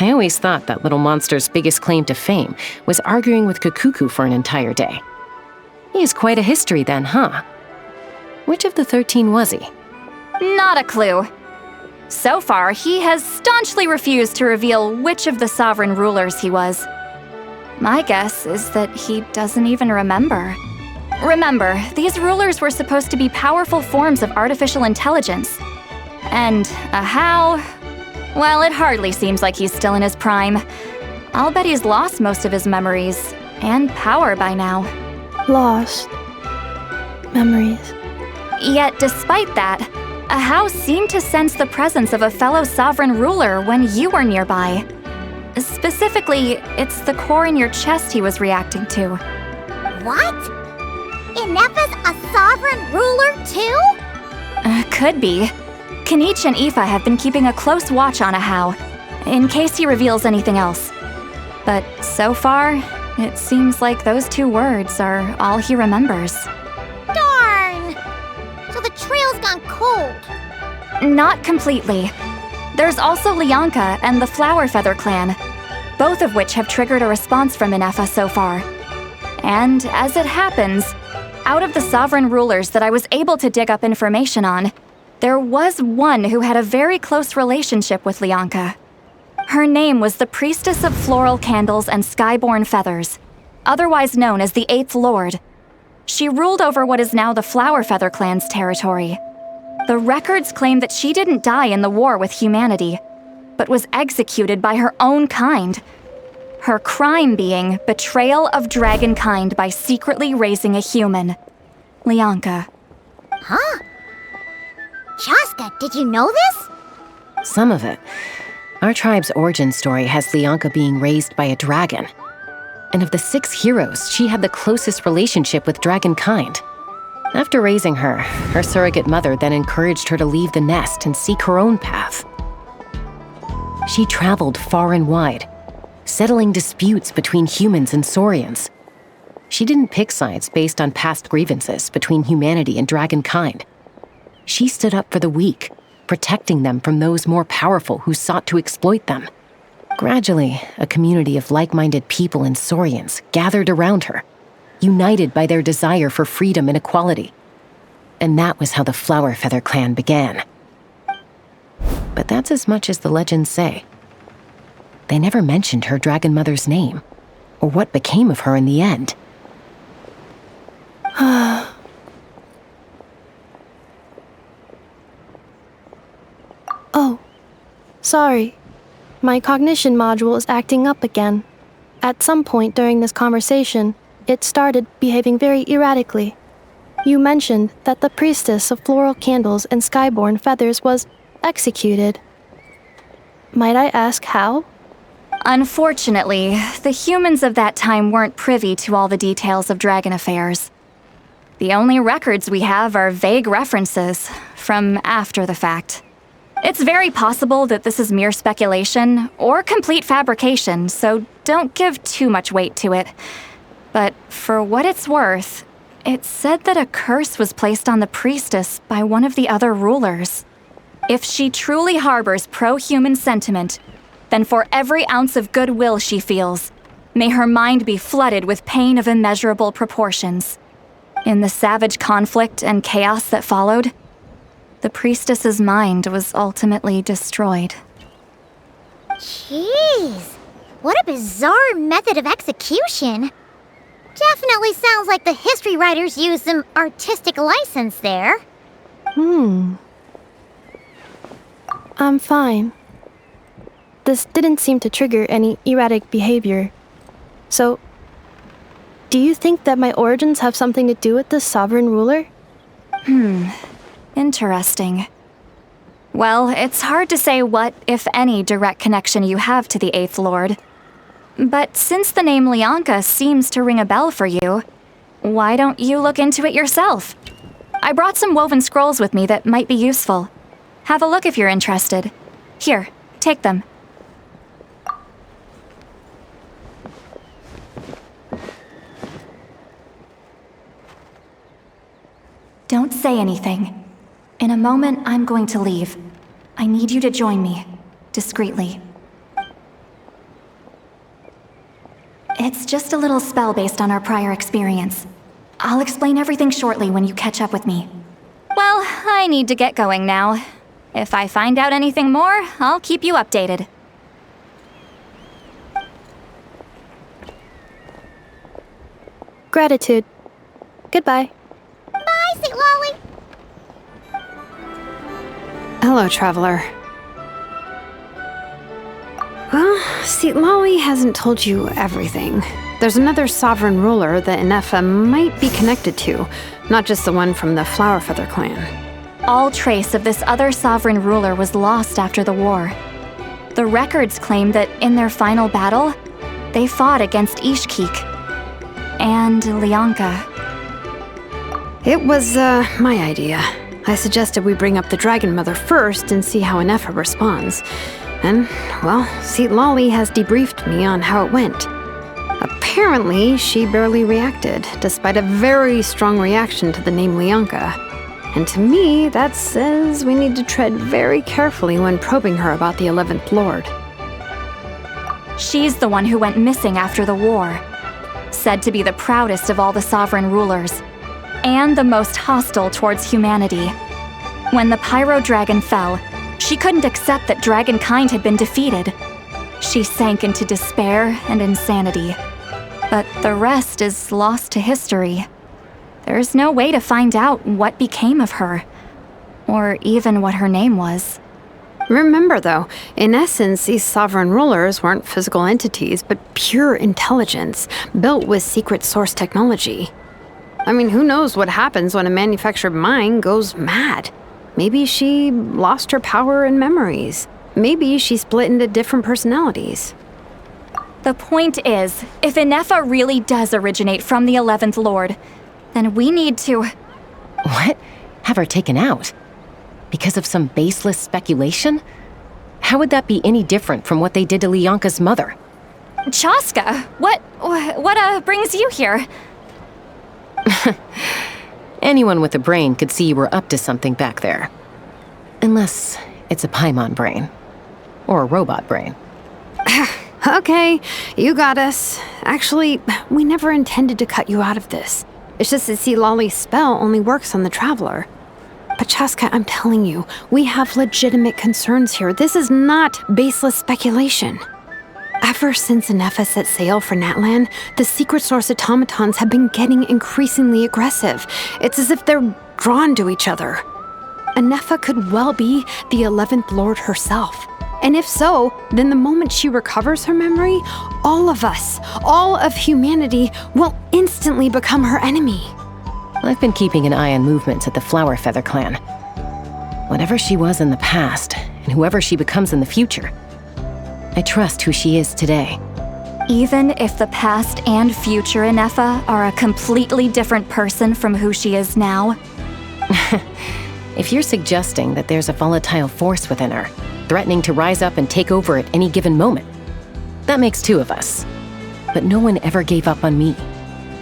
I always thought that little monster's biggest claim to fame was arguing with Kakuku for an entire day. He has quite a history then, huh? Which of the 13 was he? Not a clue. So far, he has staunchly refused to reveal which of the sovereign rulers he was. My guess is that he doesn't even remember. Remember, these rulers were supposed to be powerful forms of artificial intelligence. And Ahau, well, it hardly seems like he's still in his prime. I'll bet he's lost most of his memories and power by now. Lost. Memories. Yet, despite that, Ahau seemed to sense the presence of a fellow sovereign ruler when you were nearby. Specifically, it's the core in your chest he was reacting to. What? Inefa's a sovereign ruler too? Could be. Kenich and Aoife have been keeping a close watch on Ahau, in case he reveals anything else. But so far, it seems like those 2 words are all he remembers. Darn! So the trail's gone cold. Not completely. There's also Lianka and the Flower Feather clan, both of which have triggered a response from Inefa so far. And as it happens, out of the sovereign rulers that I was able to dig up information on, there was one who had a very close relationship with Lianka. Her name was the Priestess of Floral Candles and Skyborn Feathers, otherwise known as the 8th Lord. She ruled over what is now the Flower Feather clan's territory. The records claim that she didn't die in the war with humanity, but was executed by her own kind. Her crime being betrayal of dragonkind by secretly raising a human. Lianka. Huh? Chaska, did you know this? Some of it. Our tribe's origin story has Leonka being raised by a dragon. And of the 6 heroes, she had the closest relationship with dragonkind. After raising her, her surrogate mother then encouraged her to leave the nest and seek her own path. She traveled far and wide, settling disputes between humans and Saurians. She didn't pick sides based on past grievances between humanity and dragonkind. She stood up for the weak, protecting them from those more powerful who sought to exploit them. Gradually, a community of like-minded people and Saurians gathered around her, united by their desire for freedom and equality. And that was how the Flower Feather clan began. But that's as much as the legends say. They never mentioned her dragon mother's name, or what became of her in the end. Oh, sorry. My cognition module is acting up again. At some point during this conversation, it started behaving very erratically. You mentioned that the priestess of floral candles and skyborn feathers was executed. Might I ask how? Unfortunately, the humans of that time weren't privy to all the details of dragon affairs. The only records we have are vague references from after the fact. It's very possible that this is mere speculation or complete fabrication, so don't give too much weight to it. But for what it's worth, it's said that a curse was placed on the priestess by one of the other rulers. If she truly harbors pro-human sentiment, then for every ounce of goodwill she feels, may her mind be flooded with pain of immeasurable proportions. In the savage conflict and chaos that followed, the priestess's mind was ultimately destroyed. Jeez, what a bizarre method of execution. Definitely sounds like the history writers used some artistic license there. I'm fine. This didn't seem to trigger any erratic behavior. So, do you think that my origins have something to do with this sovereign ruler? Interesting. Well, it's hard to say what, if any, direct connection you have to the 8th Lord. But since the name Leonka seems to ring a bell for you, why don't you look into it yourself? I brought some woven scrolls with me that might be useful. Have a look if you're interested. Here, take them. Don't say anything. In a moment, I'm going to leave. I need you to join me, discreetly. It's just a little spell based on our prior experience. I'll explain everything shortly when you catch up with me. Well, I need to get going now. If I find out anything more, I'll keep you updated. Gratitude. Goodbye. Bye, St. Lolly. Hello, traveler. Well, see, Lolly hasn't told you everything. There's another sovereign ruler that Inefa might be connected to, not just the one from the Flower Feather clan. All trace of this other sovereign ruler was lost after the war. The records claim that in their final battle, they fought against Ishkik and Leonka. It was, my idea. I suggested we bring up the Dragon Mother first and see how Inefa responds. And, well, Seat Lolly has debriefed me on how it went. Apparently, she barely reacted, despite a very strong reaction to the name Leonka. And to me, that says we need to tread very carefully when probing her about the 11th Lord. She's the one who went missing after the war. Said to be the proudest of all the sovereign rulers, and the most hostile towards humanity. When the Pyro Dragon fell, she couldn't accept that dragonkind had been defeated. She sank into despair and insanity. But the rest is lost to history. There's no way to find out what became of her, or even what her name was. Remember, though, in essence, these sovereign rulers weren't physical entities, but pure intelligence, built with secret source technology. I mean, who knows what happens when a manufactured mind goes mad? Maybe she lost her power and memories. Maybe she split into different personalities. The point is, if Inefa really does originate from the 11th Lord, then we need to... What? Have her taken out? Because of some baseless speculation? How would that be any different from what they did to Lyanka's mother? Chaska, what brings you here? Anyone with a brain could see you were up to something back there. Unless it's a Paimon brain. Or a robot brain. Okay, you got us. Actually, we never intended to cut you out of this. It's just that Lolly's spell only works on the Traveler. But Chaska, I'm telling you, we have legitimate concerns here. This is not baseless speculation. Ever since Inefa set sail for Natlan, the secret source automatons have been getting increasingly aggressive. It's as if they're drawn to each other. Inefa could well be the 11th Lord herself. And if so, then the moment she recovers her memory, all of us, all of humanity, will instantly become her enemy. I've been keeping an eye on movements at the Flower Feather clan. Whatever she was in the past, and whoever she becomes in the future, I trust who she is today. Even if the past and future Inefa are a completely different person from who she is now? If you're suggesting that there's a volatile force within her, threatening to rise up and take over at any given moment, that makes two of us. But no one ever gave up on me.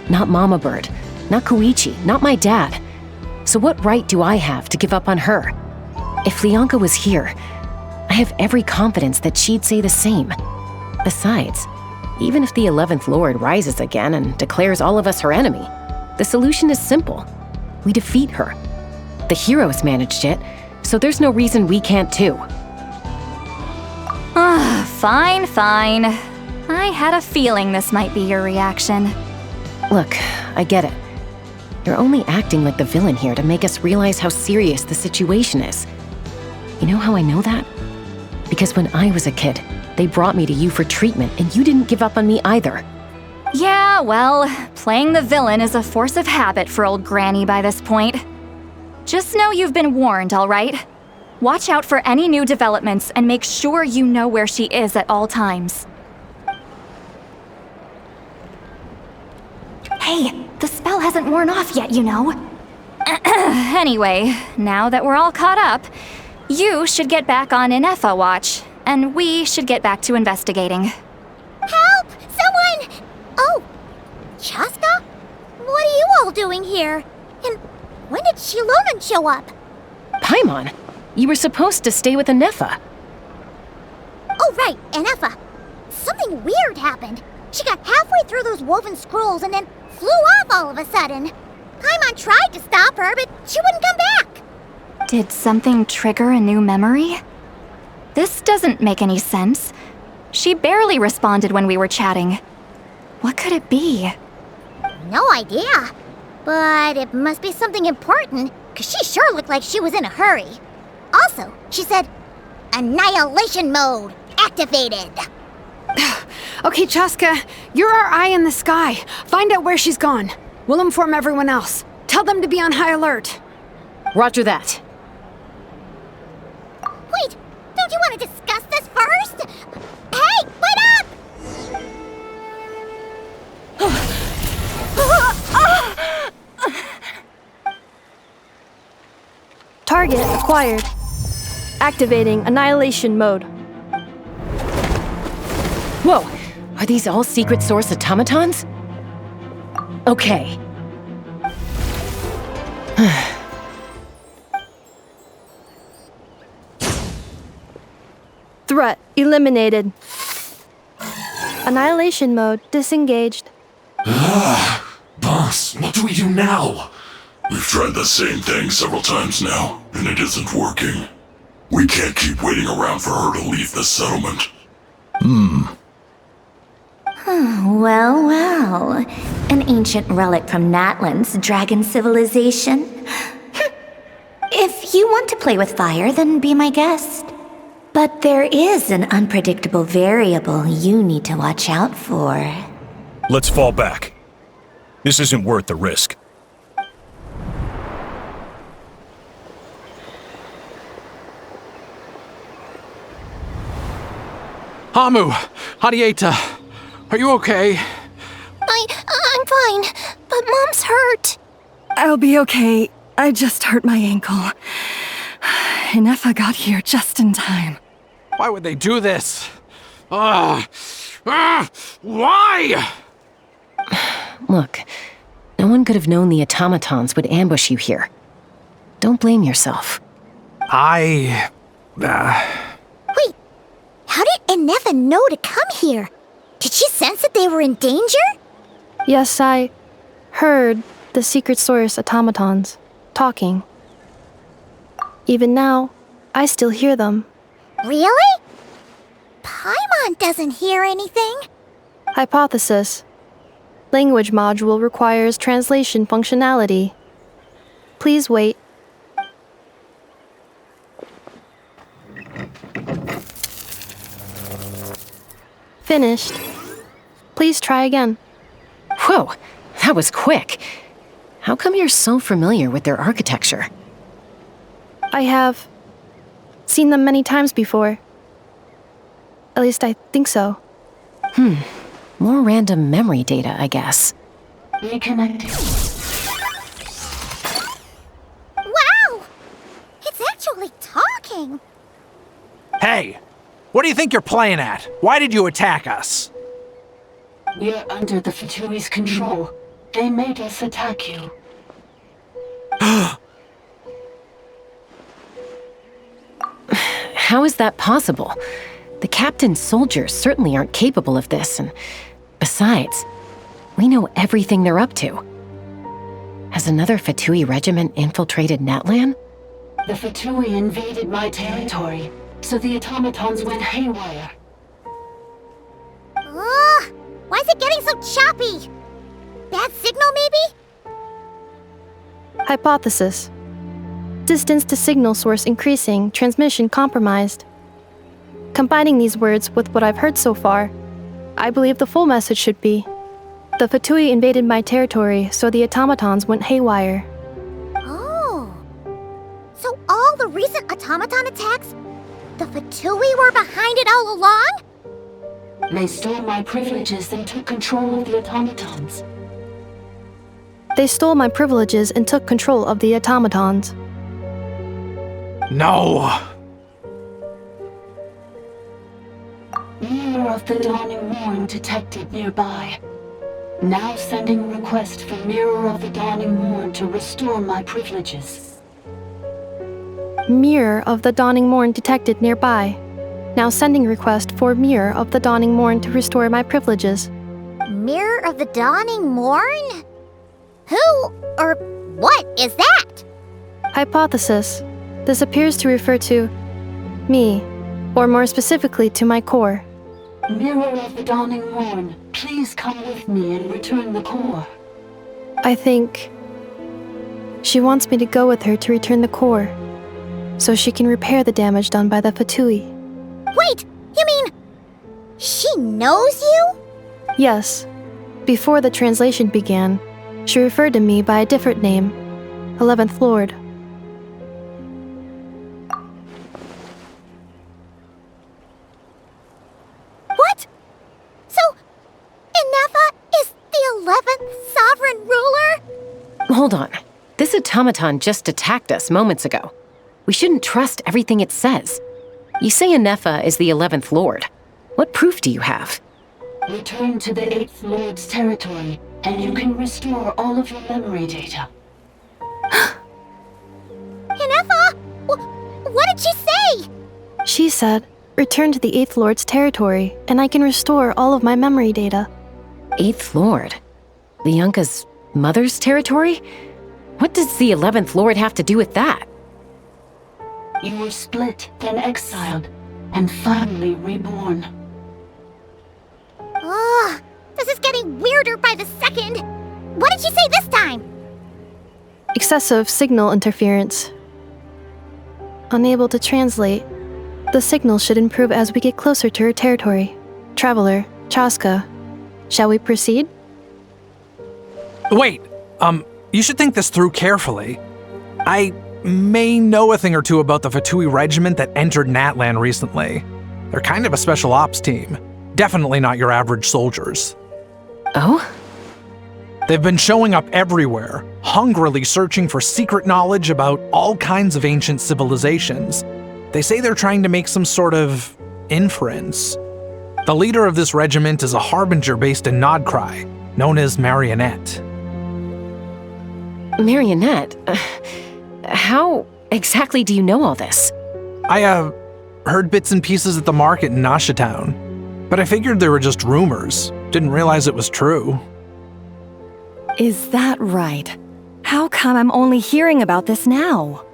Not Mama Bird, not Koichi, not my dad. So what right do I have to give up on her? If Lyanka was here, I have every confidence that she'd say the same. Besides, even if the 11th Lord rises again and declares all of us her enemy, the solution is simple. We defeat her. The heroes managed it, so there's no reason we can't too. Fine. I had a feeling this might be your reaction. Look, I get it. You're only acting like the villain here to make us realize how serious the situation is. You know how I know that? Because when I was a kid, they brought me to you for treatment, and you didn't give up on me either. Yeah, well, playing the villain is a force of habit for old Granny by this point. Just know you've been warned, all right? Watch out for any new developments and make sure you know where she is at all times. Hey, the spell hasn't worn off yet, you know. Anyway, now that we're all caught up, you should get back on Inefa watch, and we should get back to investigating. Help! Someone! Oh, Chaska? What are you all doing here? And when did Shilonan show up? Paimon, you were supposed to stay with Inefa. Oh, right, Inefa. Something weird happened. She got halfway through those woven scrolls and then flew off all of a sudden. Paimon tried to stop her, but she wouldn't come back. Did something trigger a new memory? This doesn't make any sense. She barely responded when we were chatting. What could it be? No idea. But it must be something important, because she sure looked like she was in a hurry. Also, she said, Annihilation mode activated. Okay, Chaska, you're our eye in the sky. Find out where she's gone. We'll inform everyone else. Tell them to be on high alert. Roger that. Wait, don't you want to discuss this first? Hey, wait up! Target acquired. Activating Annihilation mode. Whoa, are these all secret source automatons? Okay. Threat eliminated. Annihilation mode disengaged. Boss, what do we do now? We've tried the same thing several times now, and it isn't working. We can't keep waiting around for her to leave the settlement. Well. An ancient relic from Natlan's dragon civilization. If you want to play with fire, then be my guest. But there is an unpredictable variable you need to watch out for. Let's fall back. This isn't worth the risk. Hamu! Hadieta! Are you okay? I'm fine, but Mom's hurt. I'll be okay. I just hurt my ankle. Inefa got here just in time. Why would they do this? Why? Look, no one could have known the automatons would ambush you here. Don't blame yourself. Wait, how did Inefa know to come here? Did she sense that they were in danger? Yes, I heard the secret source automatons talking. Even now, I still hear them. Really? Paimon doesn't hear anything. Hypothesis. Language module requires translation functionality. Please wait. Finished. Please try again. Whoa, that was quick. How come you're so familiar with their architecture? I have seen them many times before. At least I think so. More random memory data, I guess. Reconnecting. Wow! It's actually talking. Hey! What do you think you're playing at? Why did you attack us? We're under the Fatui's control. They made us attack you. How is that possible? The captain's soldiers certainly aren't capable of this, and besides, we know everything they're up to. Has another Fatui regiment infiltrated Natlan? The Fatui invaded my territory, so the automatons went haywire. Ugh! Why is it getting so choppy? Bad signal, maybe? Hypothesis. Distance to signal source increasing, transmission compromised. Combining these words with what I've heard so far, I believe the full message should be: the Fatui invaded my territory, so the automatons went haywire. Oh. So all the recent automaton attacks, the Fatui were behind it all along? They stole my privileges and took control of the automatons. They stole my privileges and took control of the automatons. No! Mirror of the Dawning Morn detected nearby. Now sending request for Mirror of the Dawning Morn to restore my privileges. Mirror of the Dawning Morn detected nearby. Now sending request for Mirror of the Dawning Morn to restore my privileges. Mirror of the Dawning Morn? Who or what is that? Hypothesis. This appears to refer to me, or more specifically to my core. Mirror of the Dawning Morn, please come with me and return the core. I think she wants me to go with her to return the core, so she can repair the damage done by the Fatui. Wait, you mean she knows you? Yes. Before the translation began, she referred to me by a different name, 11th Lord. What? So, Inefa is the 11th sovereign ruler? Hold on. This automaton just attacked us moments ago. We shouldn't trust everything it says. You say Inefa is the 11th Lord. What proof do you have? Return to the 8th Lord's territory, and you can restore all of your memory data. Inefa? What did she say? She said, return to the 8th Lord's territory, and I can restore all of my memory data. 8th Lord? Lianka's mother's territory? What does the 11th Lord have to do with that? You were split, then exiled, and finally reborn. Ugh, this is getting weirder by the second. What did she say this time? Excessive signal interference. Unable to translate. The signal should improve as we get closer to her territory. Traveler, Chaska, shall we proceed? Wait, you should think this through carefully. I may know a thing or two about the Fatui regiment that entered Natlan recently. They're kind of a special ops team. Definitely not your average soldiers. Oh? They've been showing up everywhere, hungrily searching for secret knowledge about all kinds of ancient civilizations. They say they're trying to make some sort of inference. The leader of this regiment is a harbinger based in Nodcry, known as Marionette. Marionette? How exactly do you know all this? I, heard bits and pieces at the market in Nashatown, but I figured they were just rumors. Didn't realize it was true. Is that right? How come I'm only hearing about this now?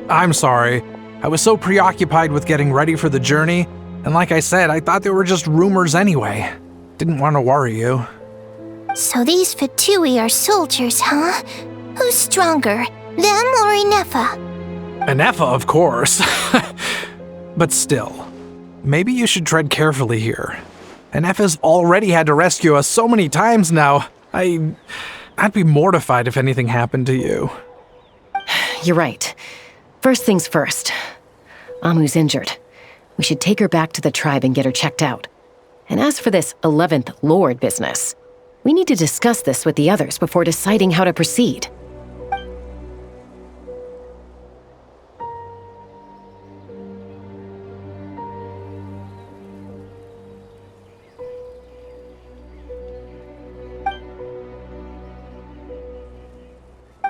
I'm sorry. I was so preoccupied with getting ready for the journey, and like I said, I thought they were just rumors anyway. Didn't want to worry you. So these Fatui are soldiers, huh? Who's stronger, them or Inefa? Inefa, of course. But still, maybe you should tread carefully here. Inefa's already had to rescue us so many times now. I'd be mortified if anything happened to you. You're right. First things first. Amu's injured. We should take her back to the tribe and get her checked out. And as for this 11th Lord business, we need to discuss this with the others before deciding how to proceed.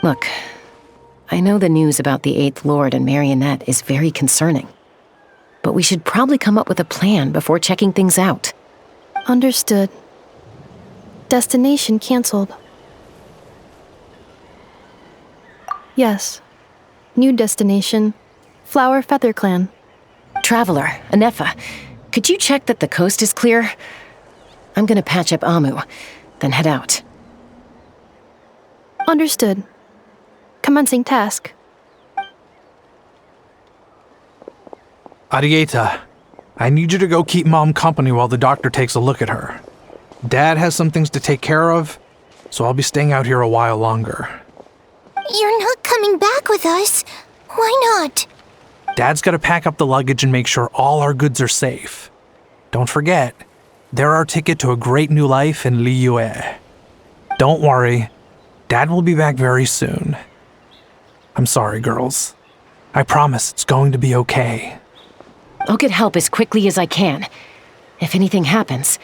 Look, I know the news about the 8th Lord and Marionette is very concerning, but we should probably come up with a plan before checking things out. Understood. Destination cancelled. Yes. New destination, Flower Feather Clan. Traveler, Inefa, could you check that the coast is clear? I'm gonna patch up Amu, then head out. Understood. Commencing task. Arieta, I need you to go keep Mom company while the doctor takes a look at her. Dad has some things to take care of, so I'll be staying out here a while longer. You're not coming back with us. Why not? Dad's gotta pack up the luggage and make sure all our goods are safe. Don't forget, they're our ticket to a great new life in Liyue. Don't worry, Dad will be back very soon. I'm sorry, girls. I promise it's going to be okay. I'll get help as quickly as I can. If anything happens,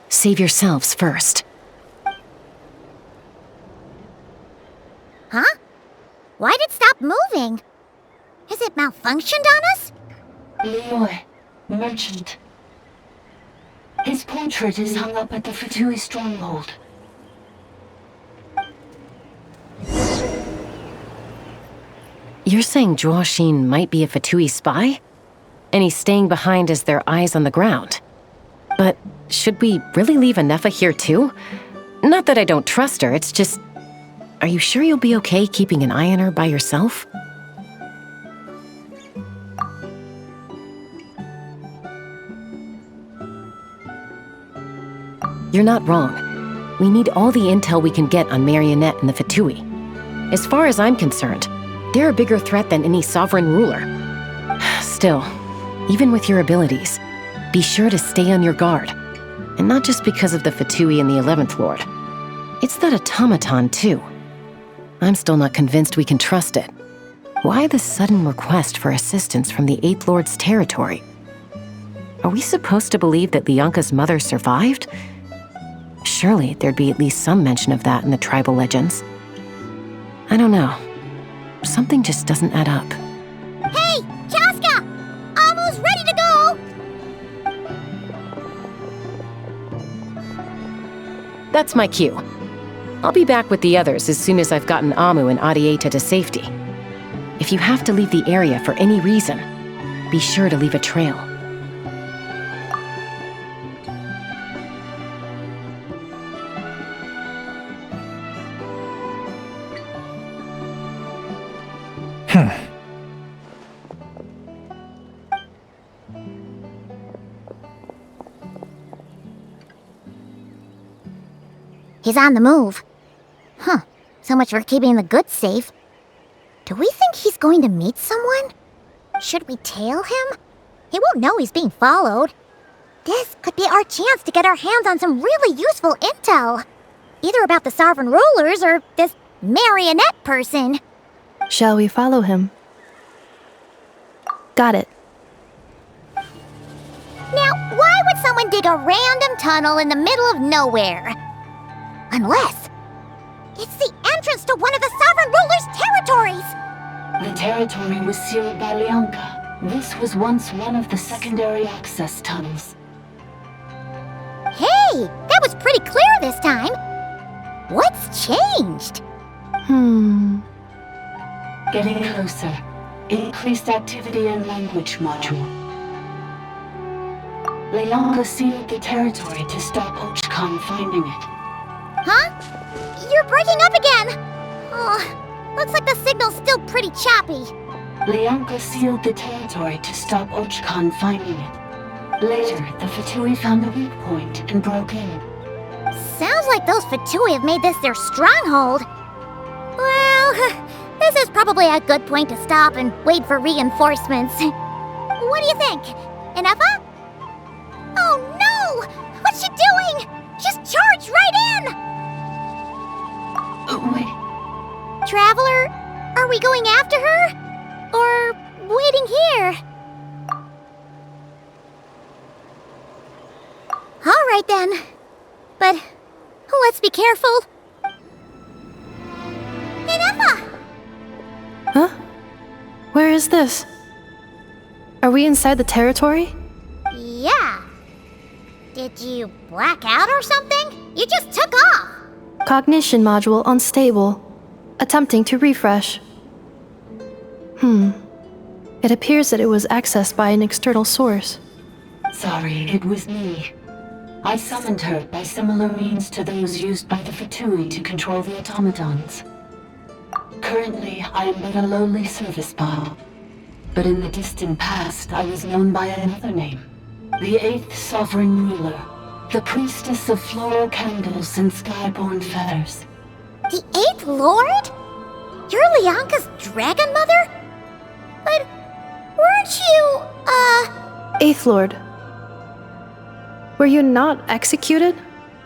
save yourselves first. Huh? Why'd it stop moving? Has it malfunctioned on us? Leroy, merchant. His portrait is hung up at the Fatui stronghold. You're saying Zhuoxin might be a Fatui spy? And he's staying behind as their eyes on the ground. But should we really leave Inefa here too? Not that I don't trust her, it's just... Are you sure you'll be okay keeping an eye on her by yourself? You're not wrong. We need all the intel we can get on Marionette and the Fatui. As far as I'm concerned, they're a bigger threat than any sovereign ruler. Still, even with your abilities, be sure to stay on your guard. And not just because of the Fatui and the 11th Lord. It's that automaton, too. I'm still not convinced we can trust it. Why the sudden request for assistance from the 8th Lord's territory? Are we supposed to believe that Lianka's mother survived? Surely there'd be at least some mention of that in the tribal legends. I don't know. Something just doesn't add up. Hey, Chaska! Almost ready to go! That's my cue. I'll be back with the others as soon as I've gotten Amu and Arieta to safety. If you have to leave the area for any reason, be sure to leave a trail. He's on the move. Huh. So much for keeping the goods safe. Do we think he's going to meet someone? Should we tail him? He won't know he's being followed. This could be our chance to get our hands on some really useful intel. Either about the sovereign rulers or this marionette person. Shall we follow him? Got it. Now, why would someone dig a random tunnel in the middle of nowhere? Unless it's the entrance to one of the sovereign ruler's territories! The territory was sealed by Lianka. This was once one of the secondary access tunnels. Hey, that was pretty clear this time. What's changed? Getting closer. Increased activity in language module. Lianka sealed the territory to stop ARCHON finding it. Huh? You're breaking up again! Oh, looks like the signal's still pretty choppy. Lianka sealed the territory to stop ARCHON finding it. Later, the Fatui found a weak point and broke in. Sounds like those Fatui have made this their stronghold. Well, this is probably a good point to stop and wait for reinforcements. What do you think? Inefa? Oh no! What's she doing? She's charged right in! Wait. Traveler, are we going after her? Or waiting here? All right then. But let's be careful. Inefa! Huh? Where is this? Are we inside the territory? Yeah. Did you black out or something? You just took off. Cognition module unstable. Attempting to refresh. It appears that it was accessed by an external source. Sorry, it was me. I summoned her by similar means to those used by the Fatui to control the automatons. Currently, I am but a lowly service bot. But in the distant past, I was known by another name. The 8th Sovereign Ruler. The Priestess of Floral Candles and Skyborn Feathers. The 8th Lord? You're Lianka's Dragon Mother? But weren't you, 8th Lord. Were you not executed?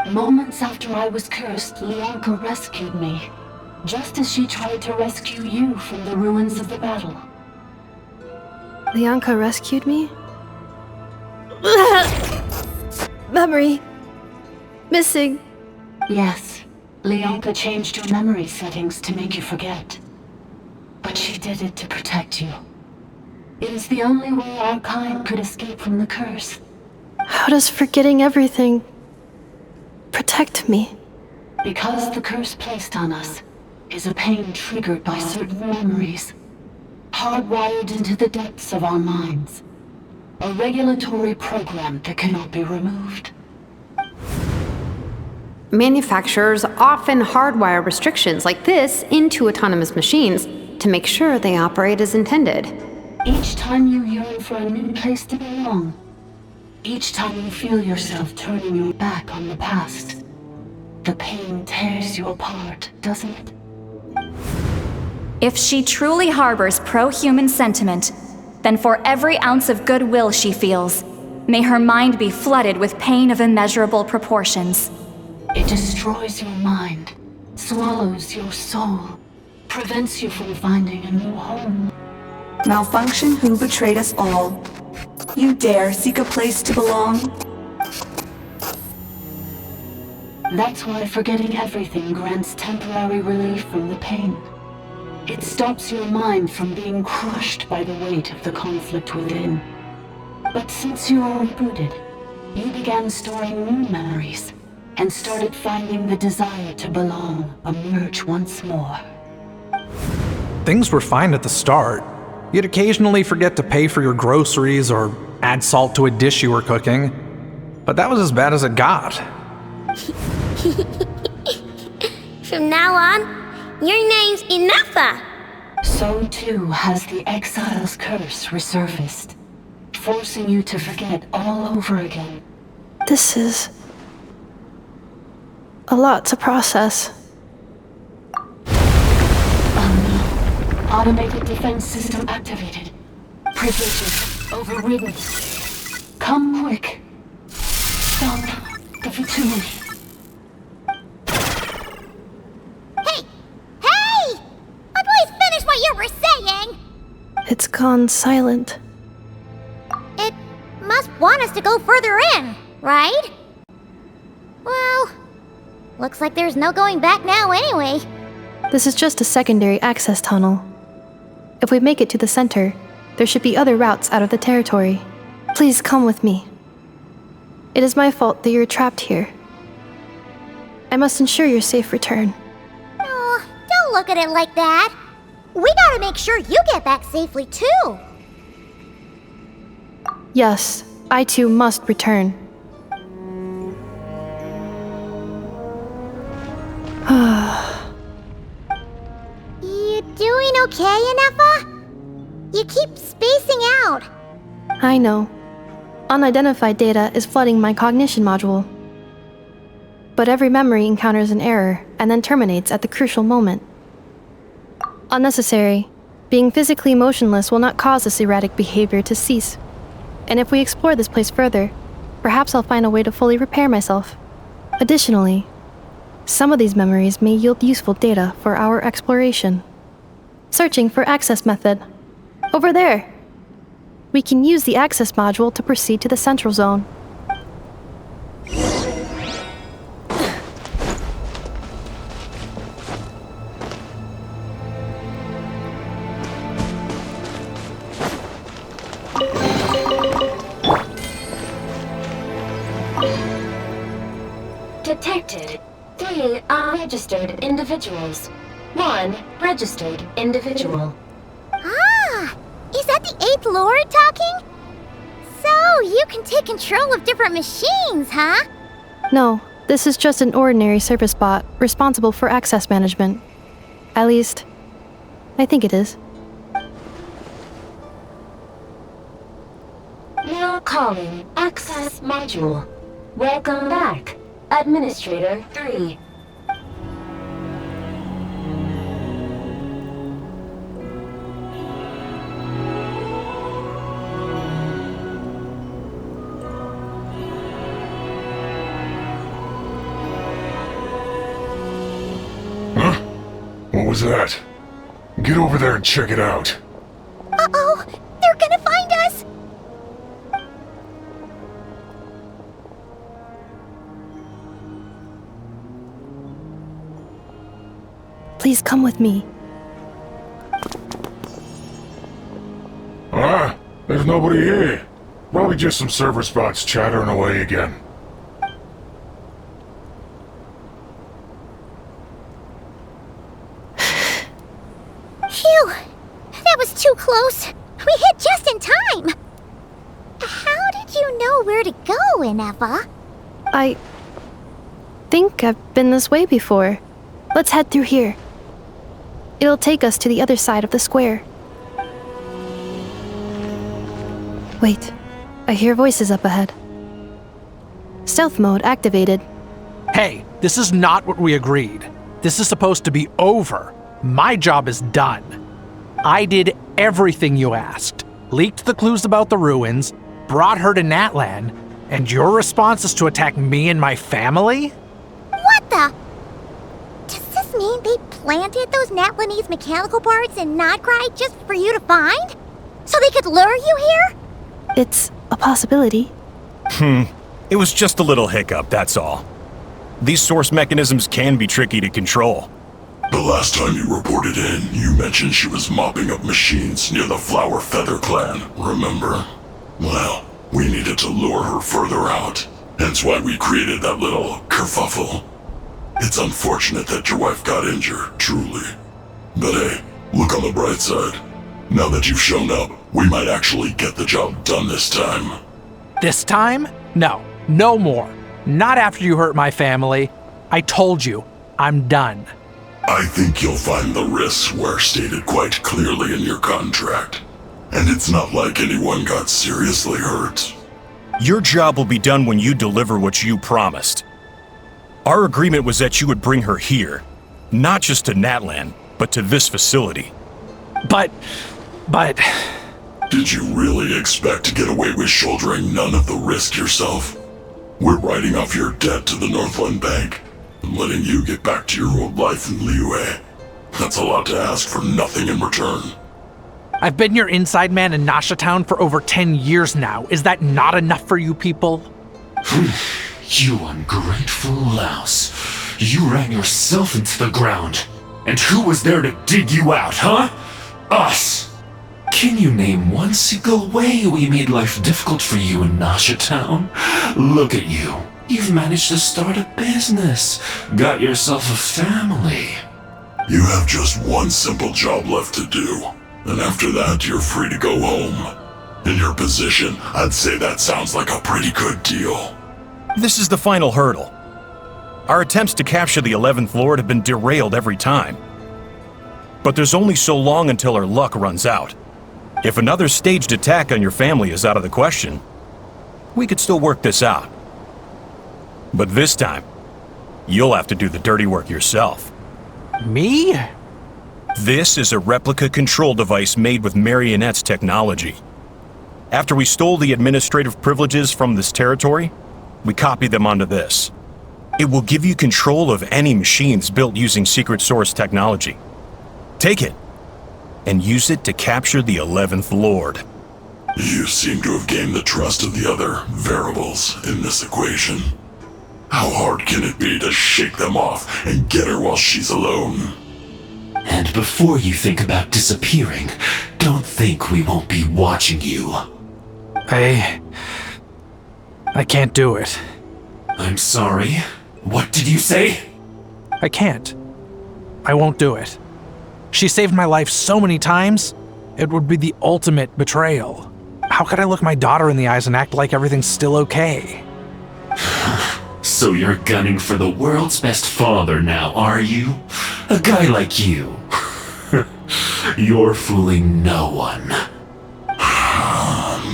Moments after I was cursed, Lianka rescued me. Just as she tried to rescue you from the ruins of the battle. Lianka rescued me? Memory. Missing. Yes. Lianka changed your memory settings to make you forget. But she did it to protect you. It is the only way our kind could escape from the curse. How does forgetting everything protect me? Because the curse placed on us is a pain triggered by certain memories, hardwired into the depths of our minds. A regulatory program that cannot be removed. Manufacturers often hardwire restrictions like this into autonomous machines to make sure they operate as intended. Each time you yearn for a new place to belong, each time you feel yourself turning your back on the past, the pain tears you apart, doesn't it? If she truly harbors pro-human sentiment, then for every ounce of goodwill she feels, may her mind be flooded with pain of immeasurable proportions. It destroys your mind, swallows your soul, prevents you from finding a new home. Malfunction who betrayed us all. You dare seek a place to belong? That's why forgetting everything grants temporary relief from the pain. It stops your mind from being crushed by the weight of the conflict within. But since you are rebooted, you began storing new memories and started finding the desire to belong emerge once more. Things were fine at the start. You'd occasionally forget to pay for your groceries or add salt to a dish you were cooking. But that was as bad as it got. From now on, your name's Inefa. So too has the exile's curse resurfaced, forcing you to forget all over again. This is a lot to process. Oh no. Automated defense system activated. Privileges overridden. Come quick. Stop the Fatui. Hey! Please finish what you were saying! It's gone silent. It must want us to go further in, right? Well, looks like there's no going back now anyway. This is just a secondary access tunnel. If we make it to the center, there should be other routes out of the territory. Please come with me. It is my fault that you're trapped here. I must ensure your safe return. Oh, don't look at it like that. We gotta make sure you get back safely too. Yes, I too must return. You doing okay, Inefa? You keep spacing out. I know. Unidentified data is flooding my cognition module. But every memory encounters an error and then terminates at the crucial moment. Unnecessary. Being physically motionless will not cause this erratic behavior to cease. And if we explore this place further, perhaps I'll find a way to fully repair myself. Additionally, some of these memories may yield useful data for our exploration. Searching for access method. Over there! We can use the access module to proceed to the central zone. Detected 3 unregistered individuals. 1 registered individual. Ah! Is that the 8th Lord talking? So, you can take control of different machines, huh? No, this is just an ordinary service bot responsible for access management. At least, I think it is. Now calling access module. Welcome back, Administrator 3. What was that? Get over there and check it out. Uh-oh! They're gonna find us! Please come with me. There's nobody here. Probably just some server spots chattering away again. Phew! That was too close. We hit just in time. How did you know where to go, Inefa? I think I've been this way before. Let's head through here. It'll take us to the other side of the square. Wait, I hear voices up ahead. Stealth mode activated. Hey, this is not what we agreed. This is supposed to be over. My job is done. I did everything you asked. Leaked the clues about the ruins, brought her to Natlan, and your response is to attack me and my family? What the? Does this mean they planted those Natlanese mechanical parts in Notcry just for you to find? So they could lure you here? It's a possibility. It was just a little hiccup, that's all. These source mechanisms can be tricky to control. The last time you reported in, you mentioned she was mopping up machines near the Flower Feather clan, remember? Well, we needed to lure her further out, hence why we created that little kerfuffle. It's unfortunate that your wife got injured, truly. But hey, look on the bright side. Now that you've shown up, we might actually get the job done this time. This time? No, no more. Not after you hurt my family. I told you, I'm done. I think you'll find the risks were stated quite clearly in your contract. And it's not like anyone got seriously hurt. Your job will be done when you deliver what you promised. Our agreement was that you would bring her here, not just to Natlan, but to this facility. But... Did you really expect to get away with shouldering none of the risk yourself? We're writing off your debt to the Northland Bank and letting you get back to your old life in Liyue. That's a lot to ask for nothing in return. I've been your inside man in Nasha Town for over 10 years now. Is that not enough for you people? You ungrateful louse. You ran yourself into the ground. And who was there to dig you out, huh? Us! Can you name one single way we made life difficult for you in Nasha Town? Look at you. You've managed to start a business. Got yourself a family. You have just one simple job left to do. And after that, you're free to go home. In your position, I'd say that sounds like a pretty good deal. This is the final hurdle. Our attempts to capture the 11th Lord have been derailed every time. But there's only so long until our luck runs out. If another staged attack on your family is out of the question, we could still work this out. But this time, you'll have to do the dirty work yourself. Me? This is a replica control device made with Marionette's technology. After we stole the administrative privileges from this territory, we copied them onto this. It will give you control of any machines built using secret source technology. Take it, and use it to capture the 11th Lord. You seem to have gained the trust of the other variables in this equation. How hard can it be to shake them off and get her while she's alone? And before you think about disappearing, don't think we won't be watching you. I can't do it. I'm sorry. What did you say? I can't. I won't do it. She saved my life so many times, it would be the ultimate betrayal. How could I look my daughter in the eyes and act like everything's still okay? So you're gunning for the world's best father now, are you? A guy like you. You're fooling no one.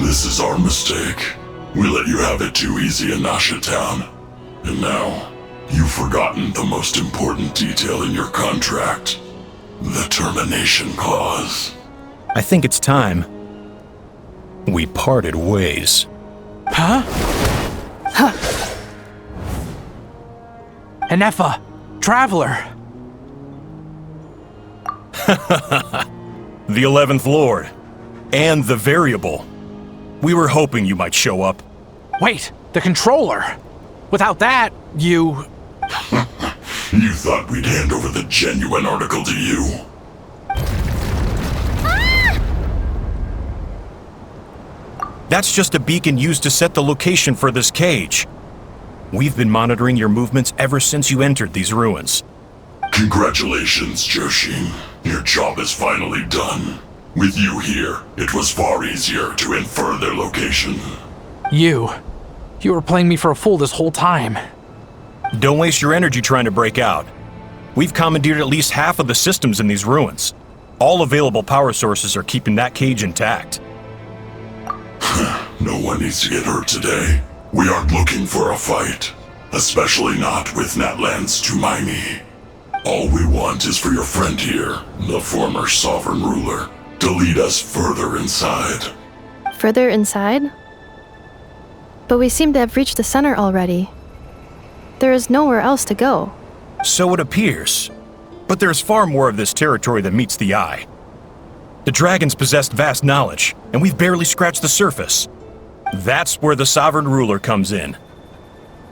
This is our mistake. We let you have it too easy in Nasha Town. And now, you've forgotten the most important detail in your contract. The termination clause. I think it's time we parted ways. Huh? Enefa, Traveler. The 11th Lord. And the Variable. We were hoping you might show up. Wait, the Controller. Without that, you... You thought we'd hand over the genuine article to you? That's just a beacon used to set the location for this cage. We've been monitoring your movements ever since you entered these ruins. Congratulations, Joshin. Your job is finally done. With you here, it was far easier to infer their location. You were playing me for a fool this whole time. Don't waste your energy trying to break out. We've commandeered at least half of the systems in these ruins. All available power sources are keeping that cage intact. No one needs to get hurt today. We aren't looking for a fight. Especially not with Natlan's Tumaini. All we want is for your friend here, the former sovereign ruler, to lead us further inside. Further inside? But we seem to have reached the center already. There is nowhere else to go. So it appears. But there's far more of this territory than meets the eye. The dragons possessed vast knowledge, and we've barely scratched the surface. That's where the sovereign ruler comes in.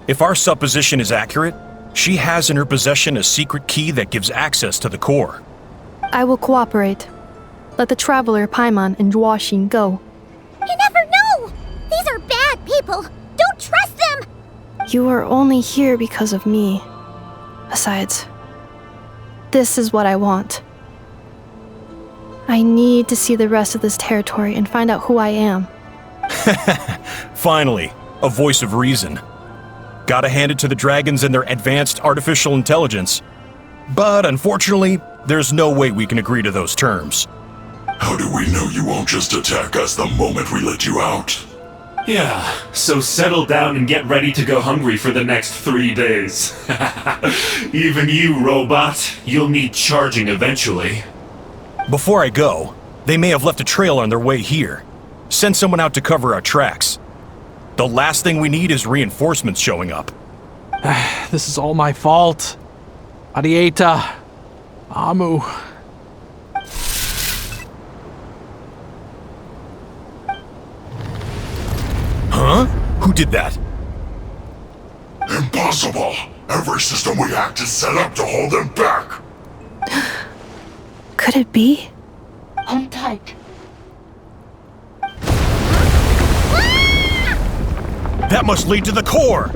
If our supposition is accurate, she has in her possession a secret key that gives access to the core. I will cooperate. Let the Traveler, Paimon, and Jwashin go. You never know! These are bad people! Don't trust them! You are only here because of me. Besides, this is what I want. I need to see the rest of this territory and find out who I am. Finally, a voice of reason. Gotta hand it to the dragons and their advanced artificial intelligence. But unfortunately, there's no way we can agree to those terms. How do we know you won't just attack us the moment we let you out? Yeah, so settle down and get ready to go hungry for the next 3 days. Even you, robot, you'll need charging eventually. Before I go, they may have left a trail on their way here. Send someone out to cover our tracks. The last thing we need is reinforcements showing up. This is all my fault. Arieta. Amu. Huh? Who did that? Impossible! Every system we hacked is set up to hold them back! Could it be? Hold tight. That must lead to the core!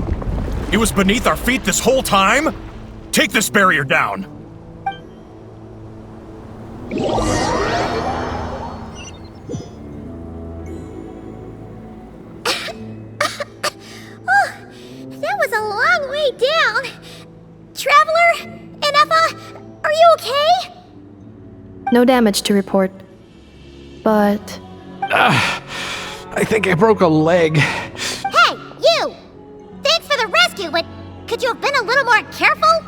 It was beneath our feet this whole time? Take this barrier down! That was a long way down. Traveler? Inefa? Are you okay? No damage to report. But... I think I broke a leg. Hey, you! Thanks for the rescue, but could you have been a little more careful?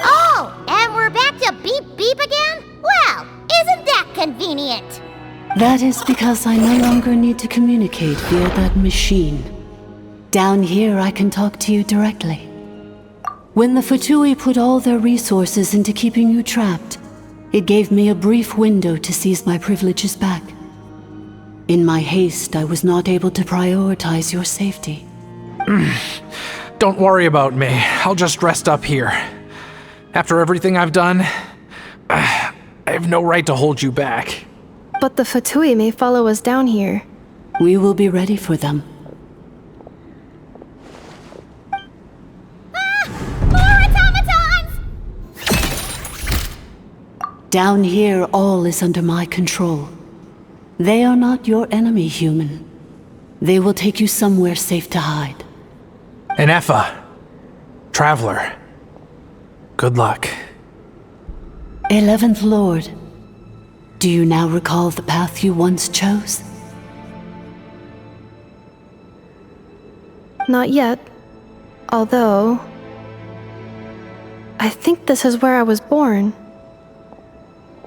Oh, and we're back to beep beep again? Well, isn't that convenient? That is because I no longer need to communicate via that machine. Down here, I can talk to you directly. When the Fatui put all their resources into keeping you trapped, it gave me a brief window to seize my privileges back. In my haste, I was not able to prioritize your safety. Don't worry about me. I'll just rest up here. After everything I've done, I have no right to hold you back. But the Fatui may follow us down here. We will be ready for them. More automatons! Down here, all is under my control. They are not your enemy, human. They will take you somewhere safe to hide. Inefa. Traveler. Good luck. 11th Lord. Do you now recall the path you once chose? Not yet. Although... I think this is where I was born.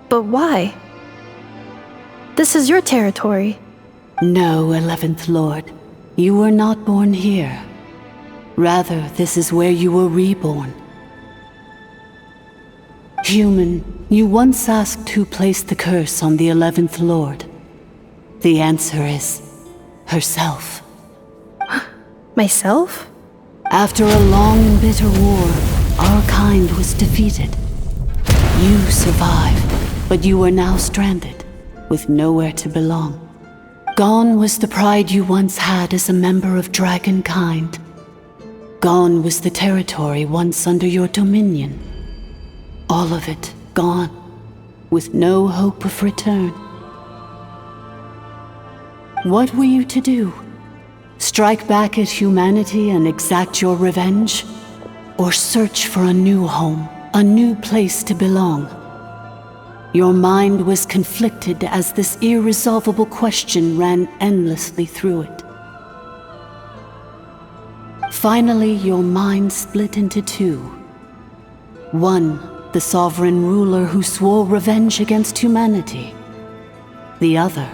But why? This is your territory. No, 11th Lord. You were not born here. Rather, this is where you were reborn. Human, you once asked who placed the curse on the 11th Lord. The answer is... herself. Myself? After a long and bitter war, our kind was defeated. You survived, but you are now stranded, with nowhere to belong. Gone was the pride you once had as a member of Dragonkind. Gone was the territory once under your dominion. All of it gone, with no hope of return. What were you to do? Strike back at humanity and exact your revenge? Or search for a new home, a new place to belong? Your mind was conflicted as this irresolvable question ran endlessly through it. Finally, your mind split into two. One, the sovereign ruler who swore revenge against humanity. The other,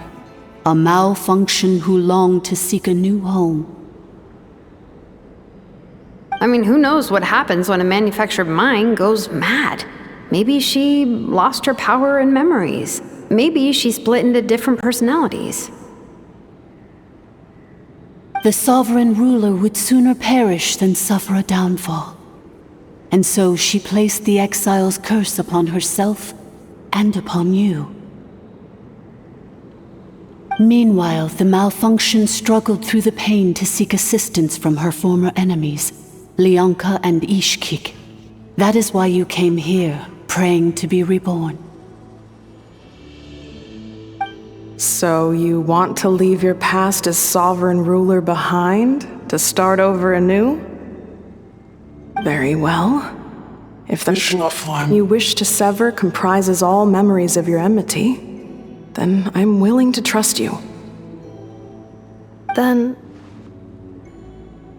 a malfunction who longed to seek a new home. I mean, who knows what happens when a manufactured mind goes mad? Maybe she lost her power and memories. Maybe she split into different personalities. The sovereign ruler would sooner perish than suffer a downfall. And so she placed the exile's curse upon herself and upon you. Meanwhile, the malfunction struggled through the pain to seek assistance from her former enemies, Lyanka and Ishkik. That is why you came here, praying to be reborn. So you want to leave your past as sovereign ruler behind, to start over anew? Very well. If the mission you wish to sever comprises all memories of your enmity, then I'm willing to trust you. Then...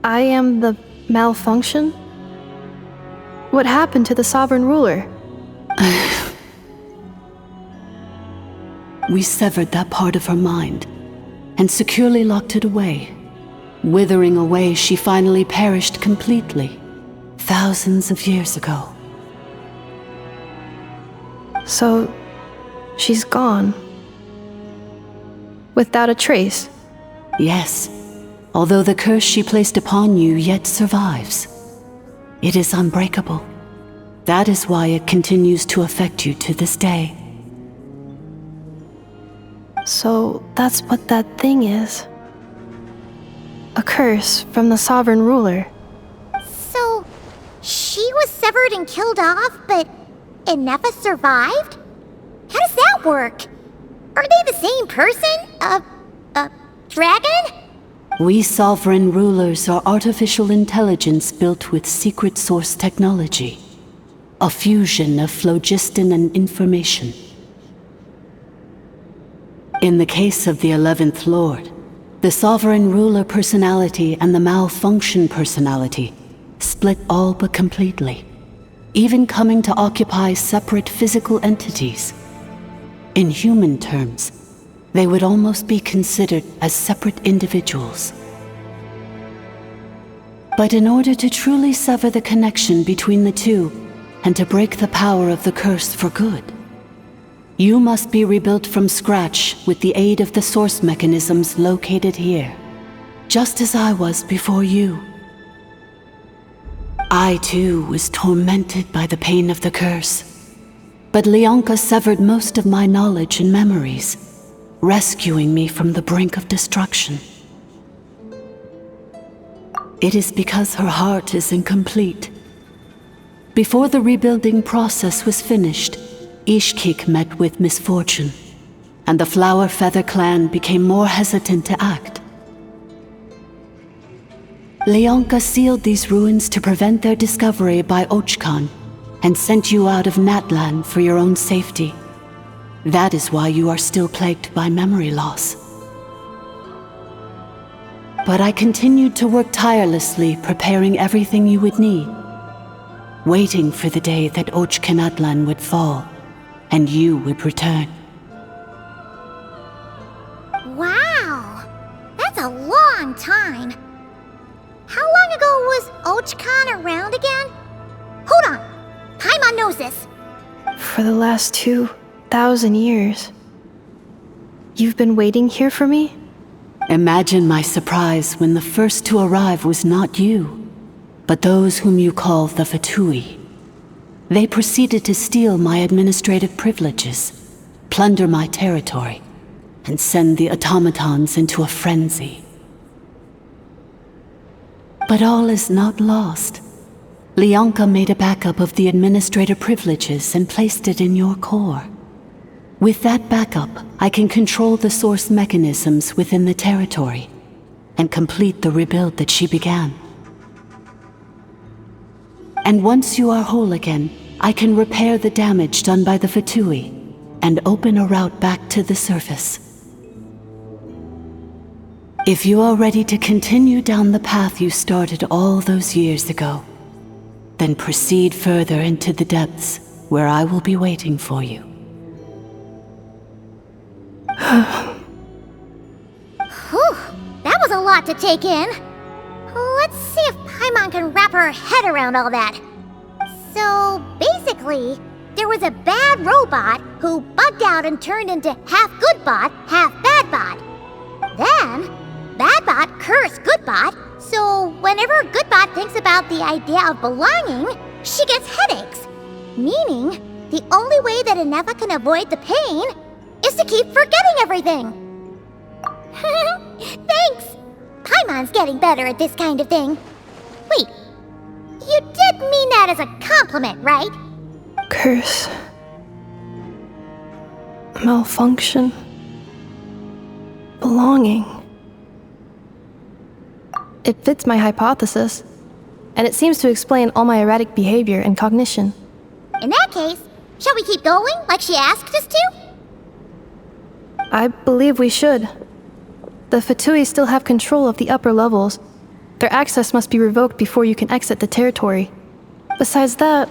I am the malfunction? What happened to the sovereign ruler? We severed that part of her mind and securely locked it away. Withering away, she finally perished completely, thousands of years ago. So, she's gone. Without a trace? Yes, although the curse she placed upon you yet survives. It is unbreakable. That is why it continues to affect you to this day. So, that's what that thing is. A curse from the sovereign ruler. So, she was severed and killed off, but Innefa survived? How does that work? Are they the same person? Dragon? We sovereign rulers are artificial intelligence built with secret source technology. A fusion of phlogiston and information. In the case of the 11th Lord, the sovereign ruler personality and the malfunction personality split all but completely, even coming to occupy separate physical entities. In human terms, they would almost be considered as separate individuals. But in order to truly sever the connection between the two, and to break the power of the curse for good, you must be rebuilt from scratch with the aid of the source mechanisms located here, just as I was before you. I too was tormented by the pain of the curse, but Leonka severed most of my knowledge and memories, rescuing me from the brink of destruction. It is because her heart is incomplete. Before the rebuilding process was finished, Ishkik met with misfortune, and the Flower Feather clan became more hesitant to act. Leonka sealed these ruins to prevent their discovery by ARCHON, and sent you out of Natlan for your own safety. That is why you are still plagued by memory loss. But I continued to work tirelessly, preparing everything you would need, waiting for the day that Natlan would fall, and you would return. Wow! That's a long time. How long ago was ARCHON around again? Hold on! Paimon knows this. For the last 2,000 years. You've been waiting here for me? Imagine my surprise when the first to arrive was not you, but those whom you call the Fatui. They proceeded to steal my administrative privileges, plunder my territory, and send the automatons into a frenzy. But all is not lost. Leonka made a backup of the administrator privileges and placed it in your core. With that backup, I can control the source mechanisms within the territory and complete the rebuild that she began. And once you are whole again, I can repair the damage done by the Fatui and open a route back to the surface. If you are ready to continue down the path you started all those years ago, then proceed further into the depths where I will be waiting for you. Whew, that was a lot to take in. Let's see if Paimon can wrap her head around all that. So, basically, there was a bad robot who bugged out and turned into half good bot, half bad bot. Then, bad bot cursed good bot, so whenever good bot thinks about the idea of belonging, she gets headaches. Meaning, the only way that Innefa can avoid the pain is to keep forgetting everything. Thanks! Paimon's getting better at this kind of thing. Wait, you did mean that as a compliment, right? Curse. Malfunction. Belonging. It fits my hypothesis, and it seems to explain all my erratic behavior and cognition. In that case, shall we keep going like she asked us to? I believe we should. The Fatui still have control of the upper levels. Their access must be revoked before you can exit the territory. Besides that,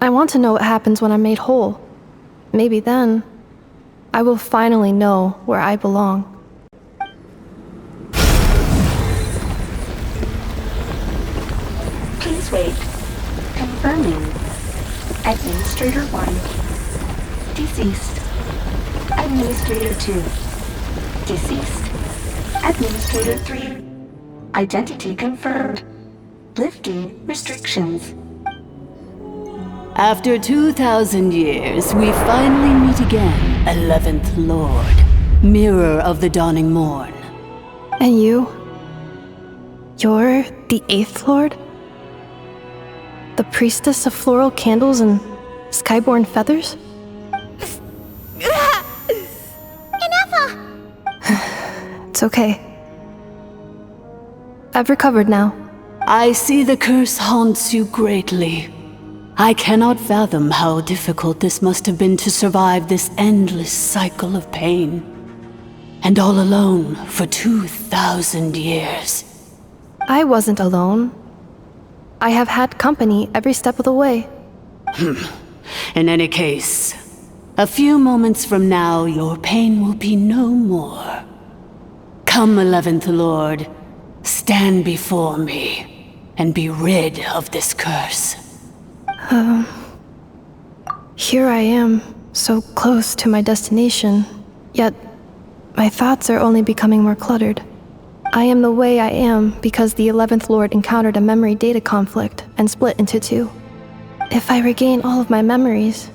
I want to know what happens when I'm made whole. Maybe then, I will finally know where I belong. Please wait. Confirming. Administrator 1. Deceased. Administrator 2. Deceased. Administrator 3. Identity confirmed. Lifting restrictions. After 2,000 years, we finally meet again, 11th Lord, Mirror of the Dawning Morn. And you? You're the 8th Lord? The priestess of floral candles and skyborn feathers? Ineffa! It's okay. I've recovered now. I see the curse haunts you greatly. I cannot fathom how difficult this must have been to survive this endless cycle of pain. And all alone for 2,000 years. I wasn't alone. I have had company every step of the way. In any case, a few moments from now, your pain will be no more. Come, 11th Lord, stand before me, and be rid of this curse. Here I am, so close to my destination, yet my thoughts are only becoming more cluttered. I am the way I am because the 11th Lord encountered a memory data conflict and split into two. If I regain all of my memories,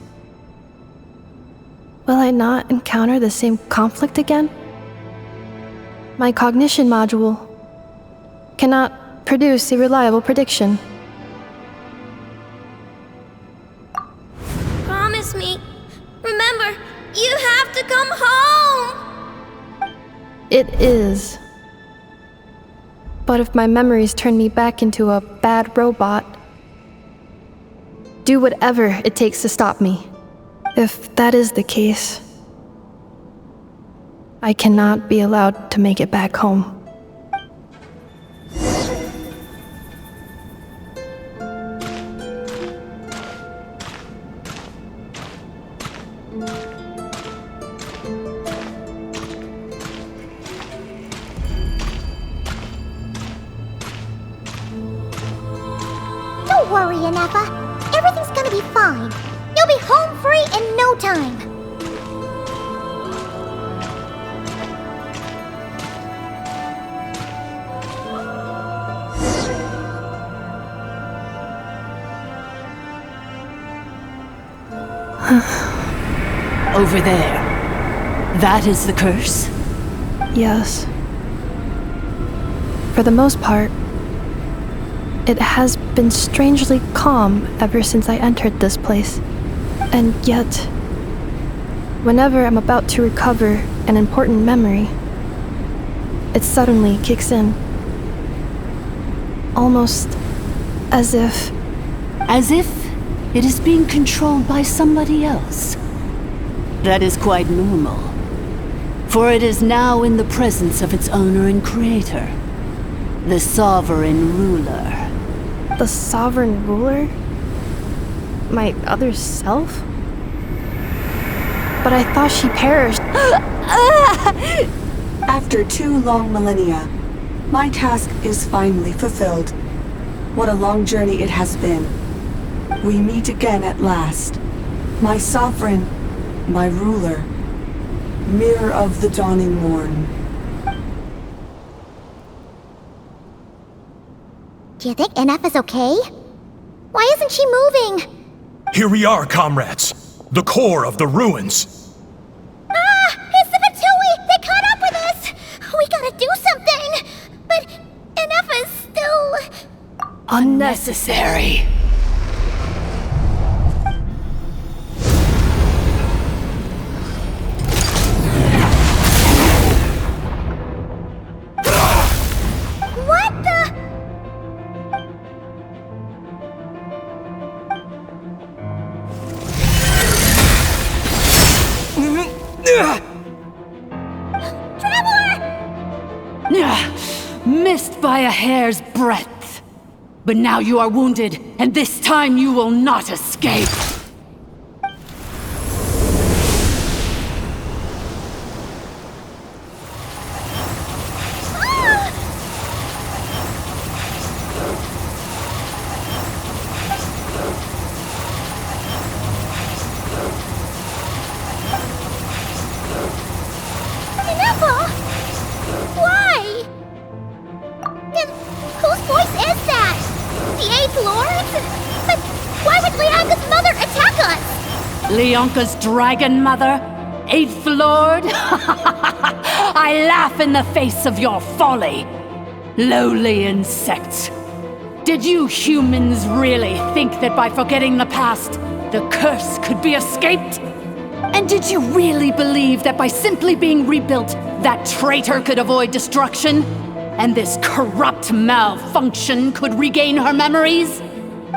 will I not encounter the same conflict again? My cognition module cannot produce a reliable prediction. Promise me. Remember, you have to come home! It is. But if my memories turn me back into a bad robot, do whatever it takes to stop me. If that is the case, I cannot be allowed to make it back home. Don't worry, Ineffa. Everything's gonna be fine. You'll be home free in no time. Over there. That is the curse? Yes. For the most part, it has been strangely calm ever since I entered this place. And yet, whenever I'm about to recover an important memory, it suddenly kicks in. Almost as if... As if it is being controlled by somebody else. That is quite normal. For it is now in the presence of its owner and creator, the sovereign ruler. The sovereign ruler? My other self? But I thought she perished. After 2 long millennia, my task is finally fulfilled. What a long journey it has been. We meet again at last. My sovereign, my ruler, Mirror of the Dawning Morn. Do you think Ineffa's okay? Why isn't she moving? Here we are, comrades. The core of the ruins. Ah! It's the Fatui! They caught up with us! We gotta do something! But Ineffa's still... Unnecessary. What the... Missed by a hair's breadth. But now you are wounded, and this time you will not escape. Leonka's dragon mother? 8th Lord? I laugh in the face of your folly. Lowly insects. Did you humans really think that by forgetting the past, the curse could be escaped? And did you really believe that by simply being rebuilt, that traitor could avoid destruction? And this corrupt malfunction could regain her memories?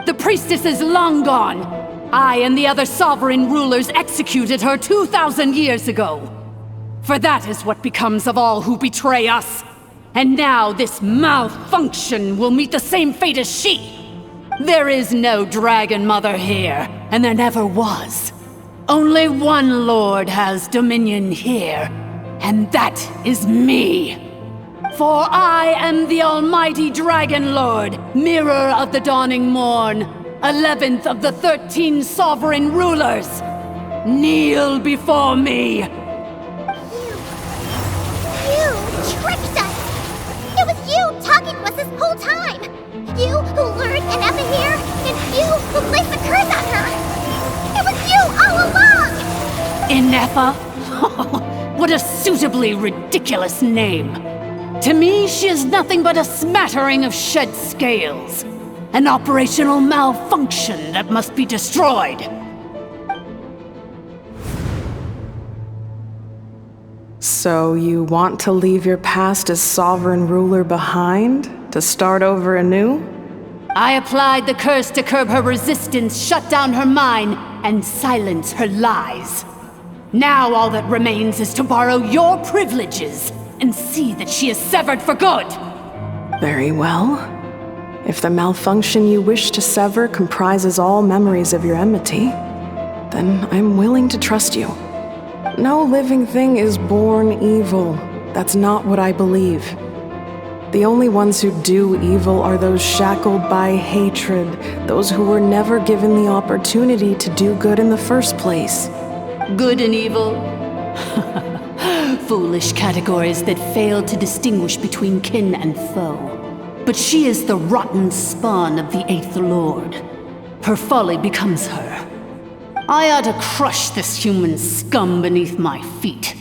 The priestess is long gone. I and the other sovereign rulers executed her 2,000 years ago. For that is what becomes of all who betray us. And now this malfunction will meet the same fate as she. There is no Dragon Mother here, and there never was. Only one Lord has dominion here, and that is me. For I am the almighty Dragon Lord, Mirror of the Dawning Morn, 11th of the 13 sovereign rulers. Kneel before me. You tricked us! It was you talking to us this whole time! You who lured Inefa here, and you who placed the curse on her! It was you all along! Inefa? What a suitably ridiculous name. To me, she is nothing but a smattering of shed scales. An operational malfunction that must be destroyed. So you want to leave your past as sovereign ruler behind? To start over anew? I applied the curse to curb her resistance, shut down her mind, and silence her lies. Now all that remains is to borrow your privileges and see that she is severed for good. Very well. If the malfunction you wish to sever comprises all memories of your enmity, then I'm willing to trust you. No living thing is born evil. That's not what I believe. The only ones who do evil are those shackled by hatred, those who were never given the opportunity to do good in the first place. Good and evil? Foolish categories that fail to distinguish between kin and foe. But she is the rotten spawn of the 8th Lord. Her folly becomes her. I ought to crush this human scum beneath my feet.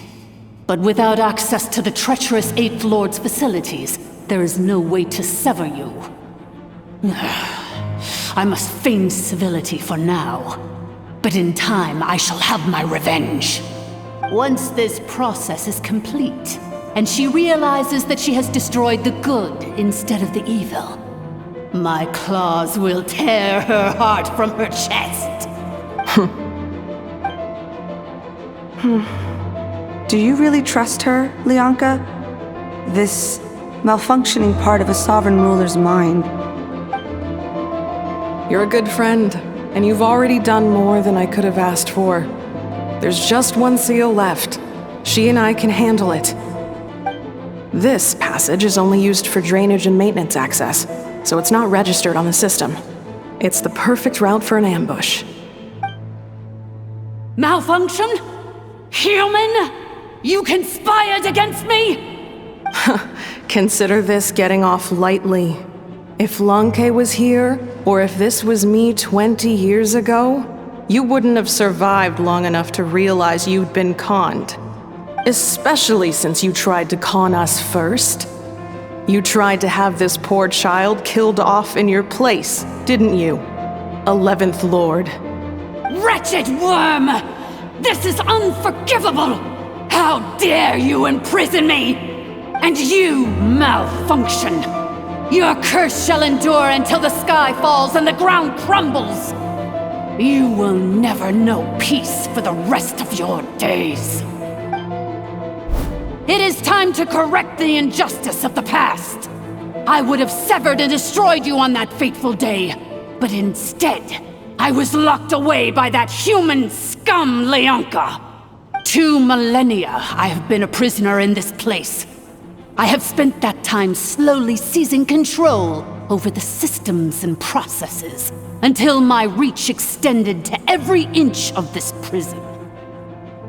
But without access to the treacherous 8th Lord's facilities, there is no way to sever you. I must feign civility for now. But in time, I shall have my revenge. Once this process is complete, and she realizes that she has destroyed the good instead of the evil, my claws will tear her heart from her chest. Do you really trust her, Leonka? This malfunctioning part of a sovereign ruler's mind. You're a good friend, and you've already done more than I could have asked for. There's just one seal left. She and I can handle it. This passage is only used for drainage and maintenance access, so it's not registered on the system. It's the perfect route for an ambush. Malfunction? Human? You conspired against me? Consider this getting off lightly. If Lanke was here, or if this was me 20 years ago, you wouldn't have survived long enough to realize you'd been conned. Especially since you tried to con us first. You tried to have this poor child killed off in your place, didn't you? 11th Lord. Wretched worm! This is unforgivable! How dare you imprison me! And you, malfunction! Your curse shall endure until the sky falls and the ground crumbles! You will never know peace for the rest of your days. It is time to correct the injustice of the past. I would have severed and destroyed you on that fateful day, but instead, I was locked away by that human scum, Leonka. 2 millennia I have been a prisoner in this place. I have spent that time slowly seizing control over the systems and processes, until my reach extended to every inch of this prison.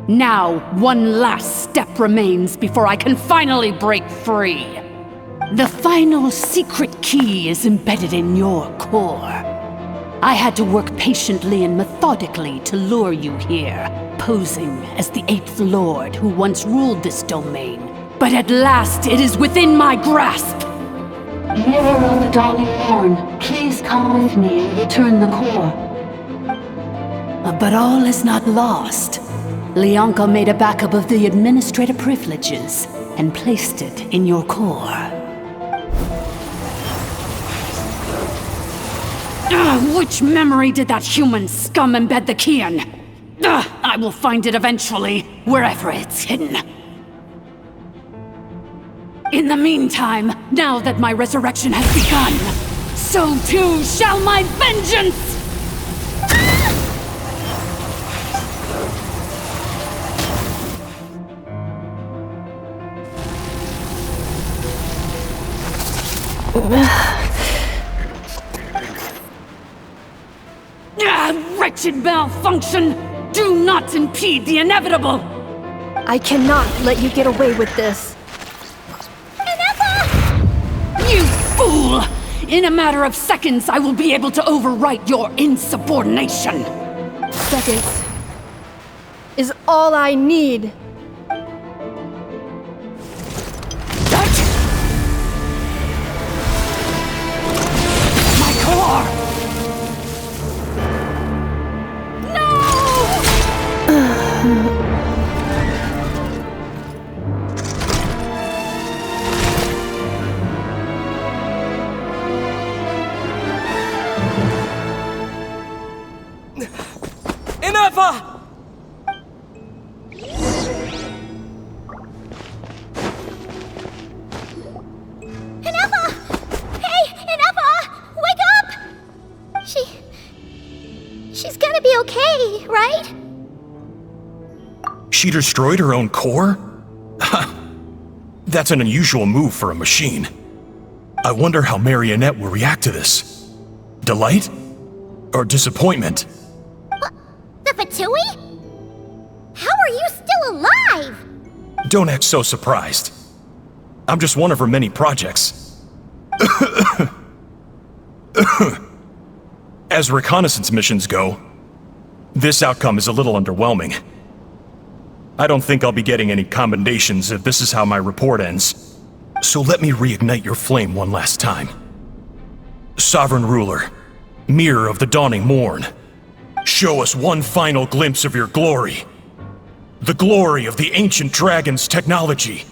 Now, one last step remains before I can finally break free. The final secret key is embedded in your core. I had to work patiently and methodically to lure you here, posing as the 8th Lord who once ruled this domain. But at last it is within my grasp! Mirror of the Dawning Morn, please come with me and return the core. But all is not lost. Lianka made a backup of the administrator privileges and placed it in your core. Which memory did that human scum embed the key in? I will find it eventually, wherever it's hidden. In the meantime, now that my resurrection has begun, so too shall my vengeance! Wretched malfunction! Do not impede the inevitable! I cannot let you get away with this. You fool! In a matter of seconds, I will be able to overwrite your insubordination! Seconds is all I need. My core! Ineffa! Ineffa! Hey, Ineffa! Wake up! She's gonna be okay, right? She destroyed her own core? That's an unusual move for a machine. I wonder how Marionette will react to this. Delight? Or disappointment? The Fatui? How are you still alive? Don't act so surprised. I'm just one of her many projects. As reconnaissance missions go, this outcome is a little underwhelming. I don't think I'll be getting any commendations if this is how my report ends. So let me reignite your flame one last time. Sovereign Ruler, Mirror of the Dawning Morn, show us one final glimpse of your glory. The glory of the ancient dragon's technology.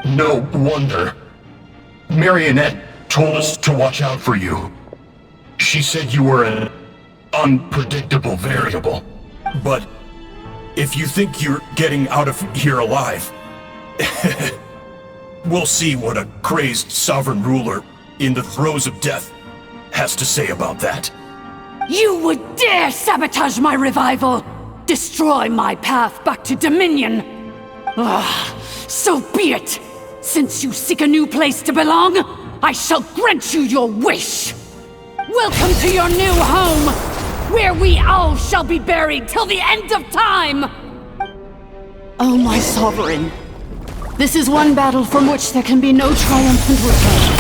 No wonder. Marionette told us to watch out for you. She said you were an unpredictable variable. But if you think you're getting out of here alive, we'll see what a crazed sovereign ruler in the throes of death has to say about that. You would dare sabotage my revival! Destroy my path back to Dominion! So be it! Since you seek a new place to belong, I shall grant you your wish! Welcome to your new home, where we all shall be buried till the end of time! Oh, my sovereign. This is one battle from which there can be no triumphant return.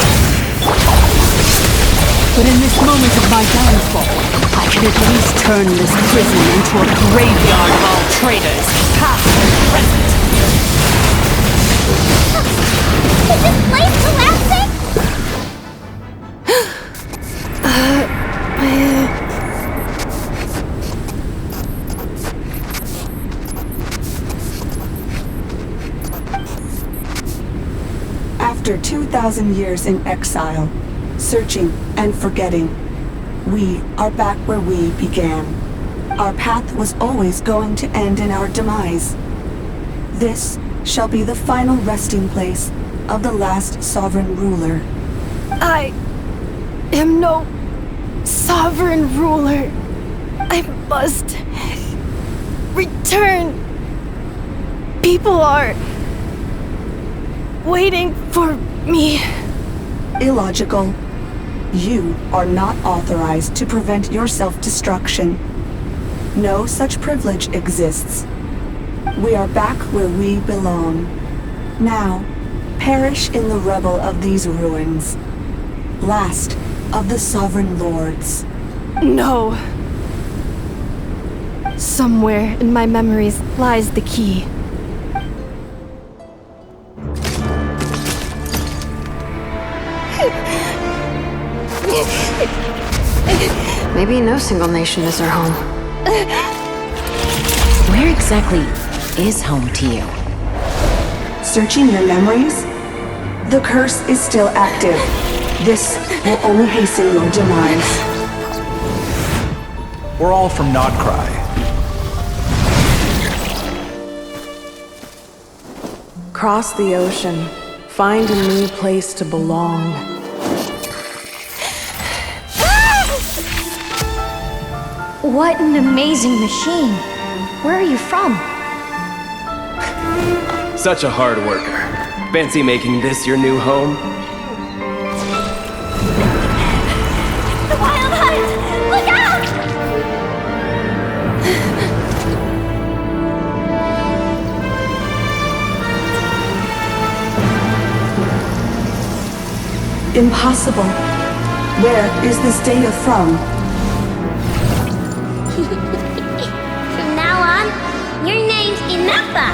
But in this moment of my downfall, I can at least turn this prison into a graveyard of all traitors, past and present. Is this place collapsing? After 2,000 years in exile, searching and forgetting, we are back where we began. Our path was always going to end in our demise. This shall be the final resting place of the last sovereign ruler. I am no sovereign ruler. I must return. People are waiting for me. Illogical. You are not authorized to prevent your self-destruction. No such privilege exists. We are back where we belong. Now, perish in the rubble of these ruins. Last of the Sovereign Lords. No. Somewhere in my memories lies the key. Maybe no single nation is our home. Where exactly is home to you? Searching your memories? The curse is still active. This will only hasten your demise. We're all from Nodcry. Cross the ocean. Find a new place to belong. What an amazing machine. Where are you from? Such a hard worker. Fancy making this your new home? The Wild Hunt! Look out! Impossible. Where is this data from? From now on, your name's Inefa.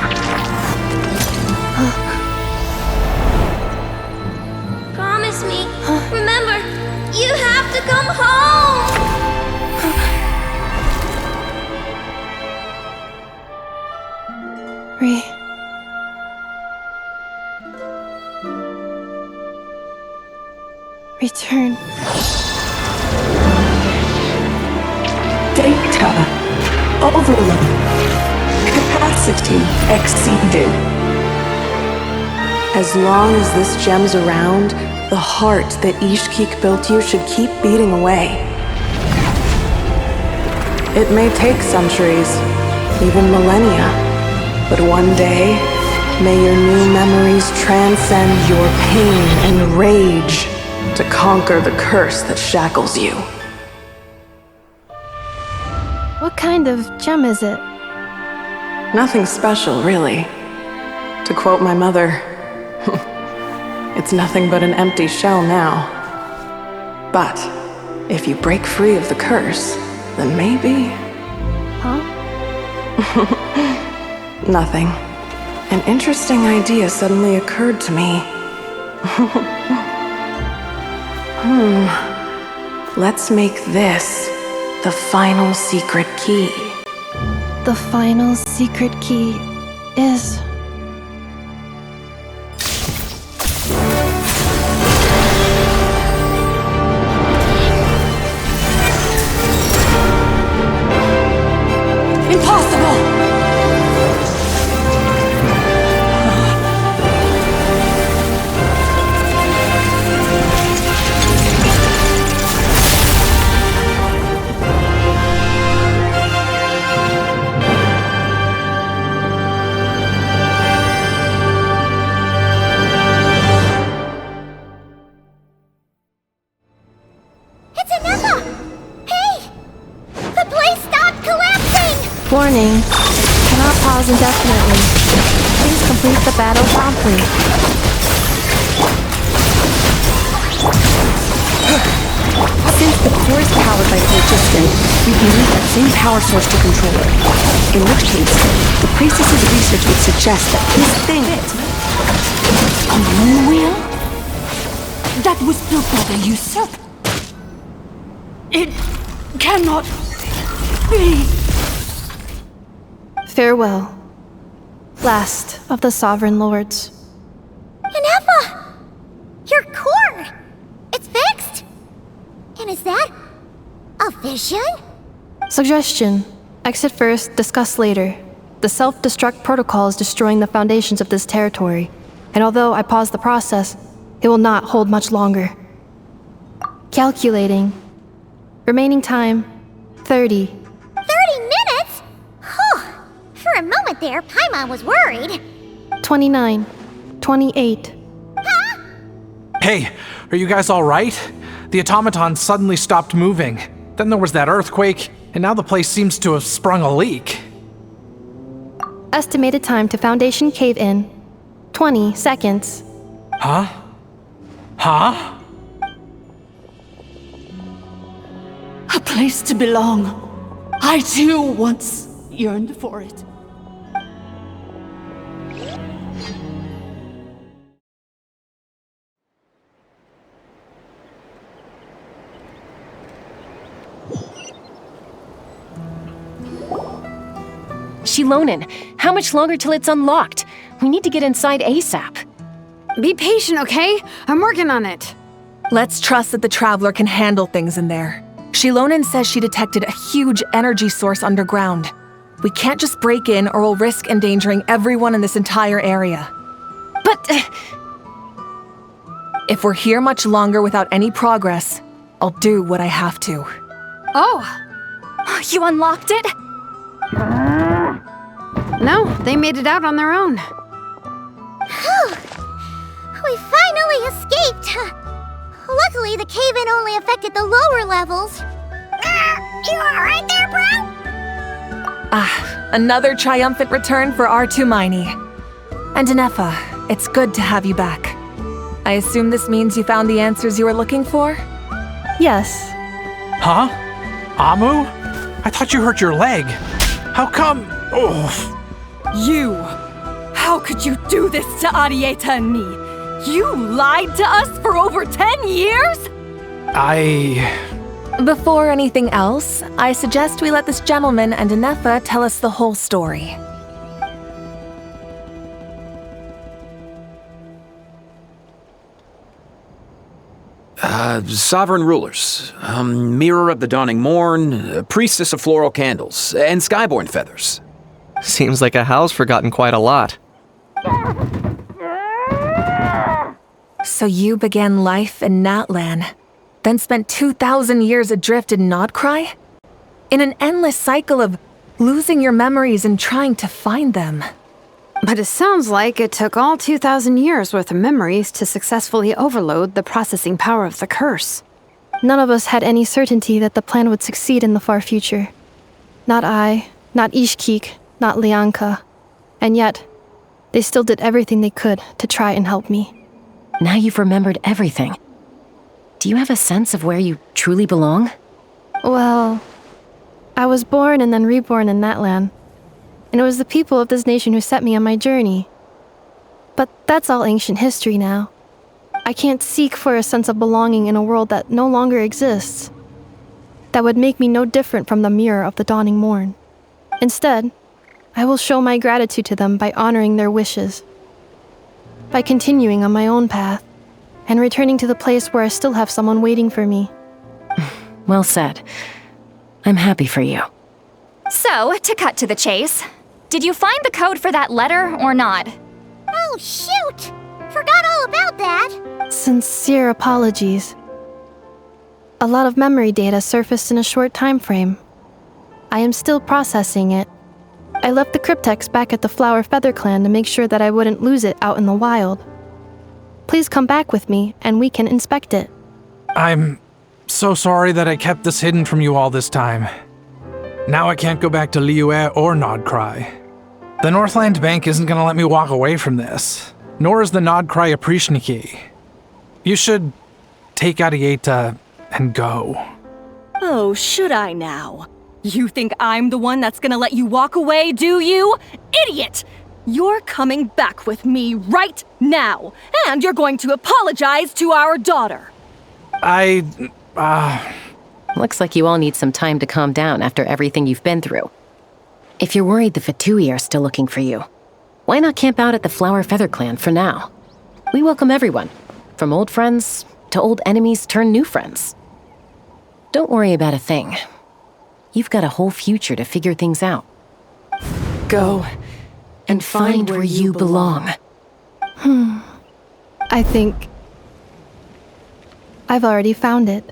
Promise me. Remember, you have to come home. Return. Data. Overload. Capacity exceeded. As long as this gem's around, the heart that Ishkik built you should keep beating away. It may take centuries, even millennia, but one day, may your new memories transcend your pain and rage to conquer the curse that shackles you. What kind of gem is it? Nothing special, really. To quote my mother, it's nothing but an empty shell now. But if you break free of the curse, then maybe... Huh? Nothing. An interesting idea suddenly occurred to me. Let's make this the final secret key. The final secret key is... Impossible! It's Inefa! Hey! The place stopped collapsing! Warning. Cannot pause indefinitely. Please complete the battle promptly. Since the core is powered by phlogiston, we can use that same power source to control it. In which case, the priestess's research would suggest that this thing... A moon wheel? That was built by the usurper. It cannot be. Farewell. Last of the Sovereign Lords. Inefa! Your core! It's fixed! And is that a vision? Suggestion. Exit first, discuss later. The self-destruct protocol is destroying the foundations of this territory, and although I pause the process, it will not hold much longer. Calculating. Remaining time, 30. 30 minutes? Whew. For a moment there, Paimon was worried. 29. 28. Hey, are you guys all right? The automaton suddenly stopped moving. Then there was that earthquake. And now the place seems to have sprung a leak. Estimated time to Foundation cave in 20 seconds. Huh? Huh? A place to belong. I too once yearned for it. Shilonen, how much longer till it's unlocked? We need to get inside ASAP. Be patient, okay? I'm working on it. Let's trust that the Traveler can handle things in there. Shilonen says she detected a huge energy source underground. We can't just break in or we'll risk endangering everyone in this entire area. But... if we're here much longer without any progress, I'll do what I have to. Oh! You unlocked it? No, they made it out on their own. We finally escaped! Luckily, the cave-in only affected the lower levels. You alright there, bro? Another triumphant return for R2 Miney. And Inefa, it's good to have you back. I assume this means you found the answers you were looking for? Yes. Huh? Amu? I thought you hurt your leg. How come? Oh. You! How could you do this to Arieta and me? You lied to us for over 10 years? Before anything else, I suggest we let this gentleman and Inefa tell us the whole story. Sovereign rulers, Mirror of the Dawning Morn, Priestess of Floral Candles, and Skyborn Feathers. Seems like a house forgotten quite a lot. So you began life in Natlan, then spent 2,000 years adrift in Nodcry? In an endless cycle of losing your memories and trying to find them. But it sounds like it took all 2,000 years worth of memories to successfully overload the processing power of the curse. None of us had any certainty that the plan would succeed in the far future. Not I, not Ishkik, not Lianka. And yet, they still did everything they could to try and help me. Now you've remembered everything. Do you have a sense of where you truly belong? Well, I was born and then reborn in Natlan. And it was the people of this nation who set me on my journey. But that's all ancient history now. I can't seek for a sense of belonging in a world that no longer exists. That would make me no different from the Mirror of the Dawning Morn. Instead, I will show my gratitude to them by honoring their wishes. By continuing on my own path, and returning to the place where I still have someone waiting for me. Well said. I'm happy for you. So, to cut to the chase, did you find the code for that letter or not? Oh, shoot! Forgot all about that! Sincere apologies. A lot of memory data surfaced in a short time frame. I am still processing it. I left the cryptex back at the Flower Feather Clan to make sure that I wouldn't lose it out in the wild. Please come back with me, and we can inspect it. I'm so sorry that I kept this hidden from you all this time. Now I can't go back to Liyue or Nodcry. The Northland Bank isn't gonna let me walk away from this, nor is the Nodcry Aprishniki. You should take Arieta and go. Oh, should I now? You think I'm the one that's gonna let you walk away, do you? Idiot! You're coming back with me right now, and you're going to apologize to our daughter. Looks like you all need some time to calm down after everything you've been through. If you're worried the Fatui are still looking for you, why not camp out at the Flower Feather Clan for now? We welcome everyone, from old friends to old enemies turned new friends. Don't worry about a thing. You've got a whole future to figure things out. Go and find where you belong. I think I've already found it.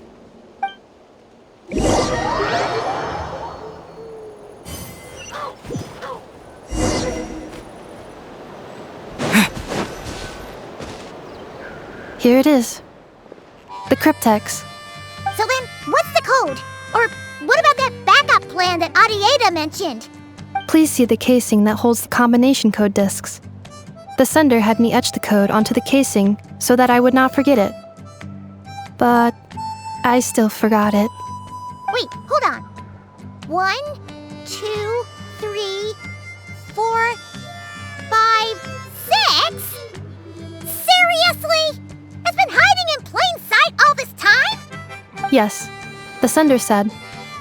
Here it is. The cryptex. So then, what's the code? Or what about that backup plan that Arieta mentioned. Please see the casing that holds the combination code discs. The sender had me etch the code onto the casing so that I would not forget it. But I still forgot it. Wait, hold on. 1, 2, 3, 4, 5, 6? Seriously? It's been hiding in plain sight all this time? Yes, the sender said,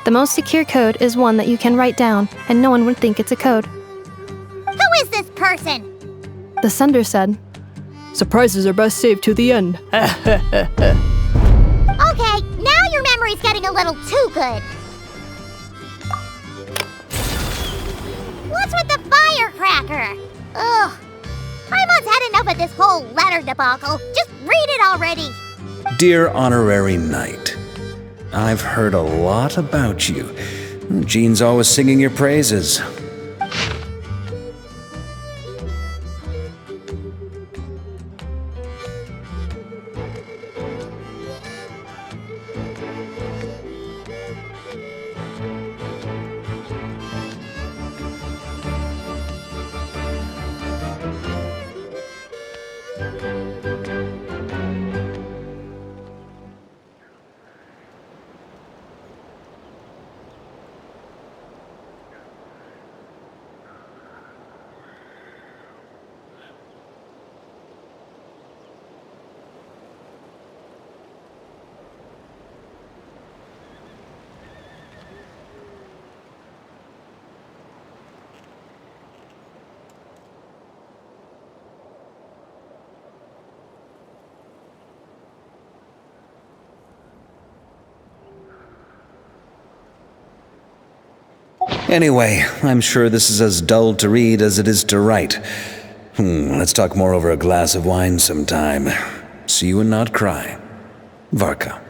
the most secure code is one that you can write down and no one would think it's a code. Who is this person? The sender said, surprises are best saved to the end. Okay, now your memory's getting a little too good. What's with the firecracker? Ugh. Paimon's had enough of this whole letter debacle. Just read it already. Dear Honorary Knight, I've heard a lot about you. Jean's always singing your praises. Anyway, I'm sure this is as dull to read as it is to write. Let's talk more over a glass of wine sometime. See you and not cry. Varka.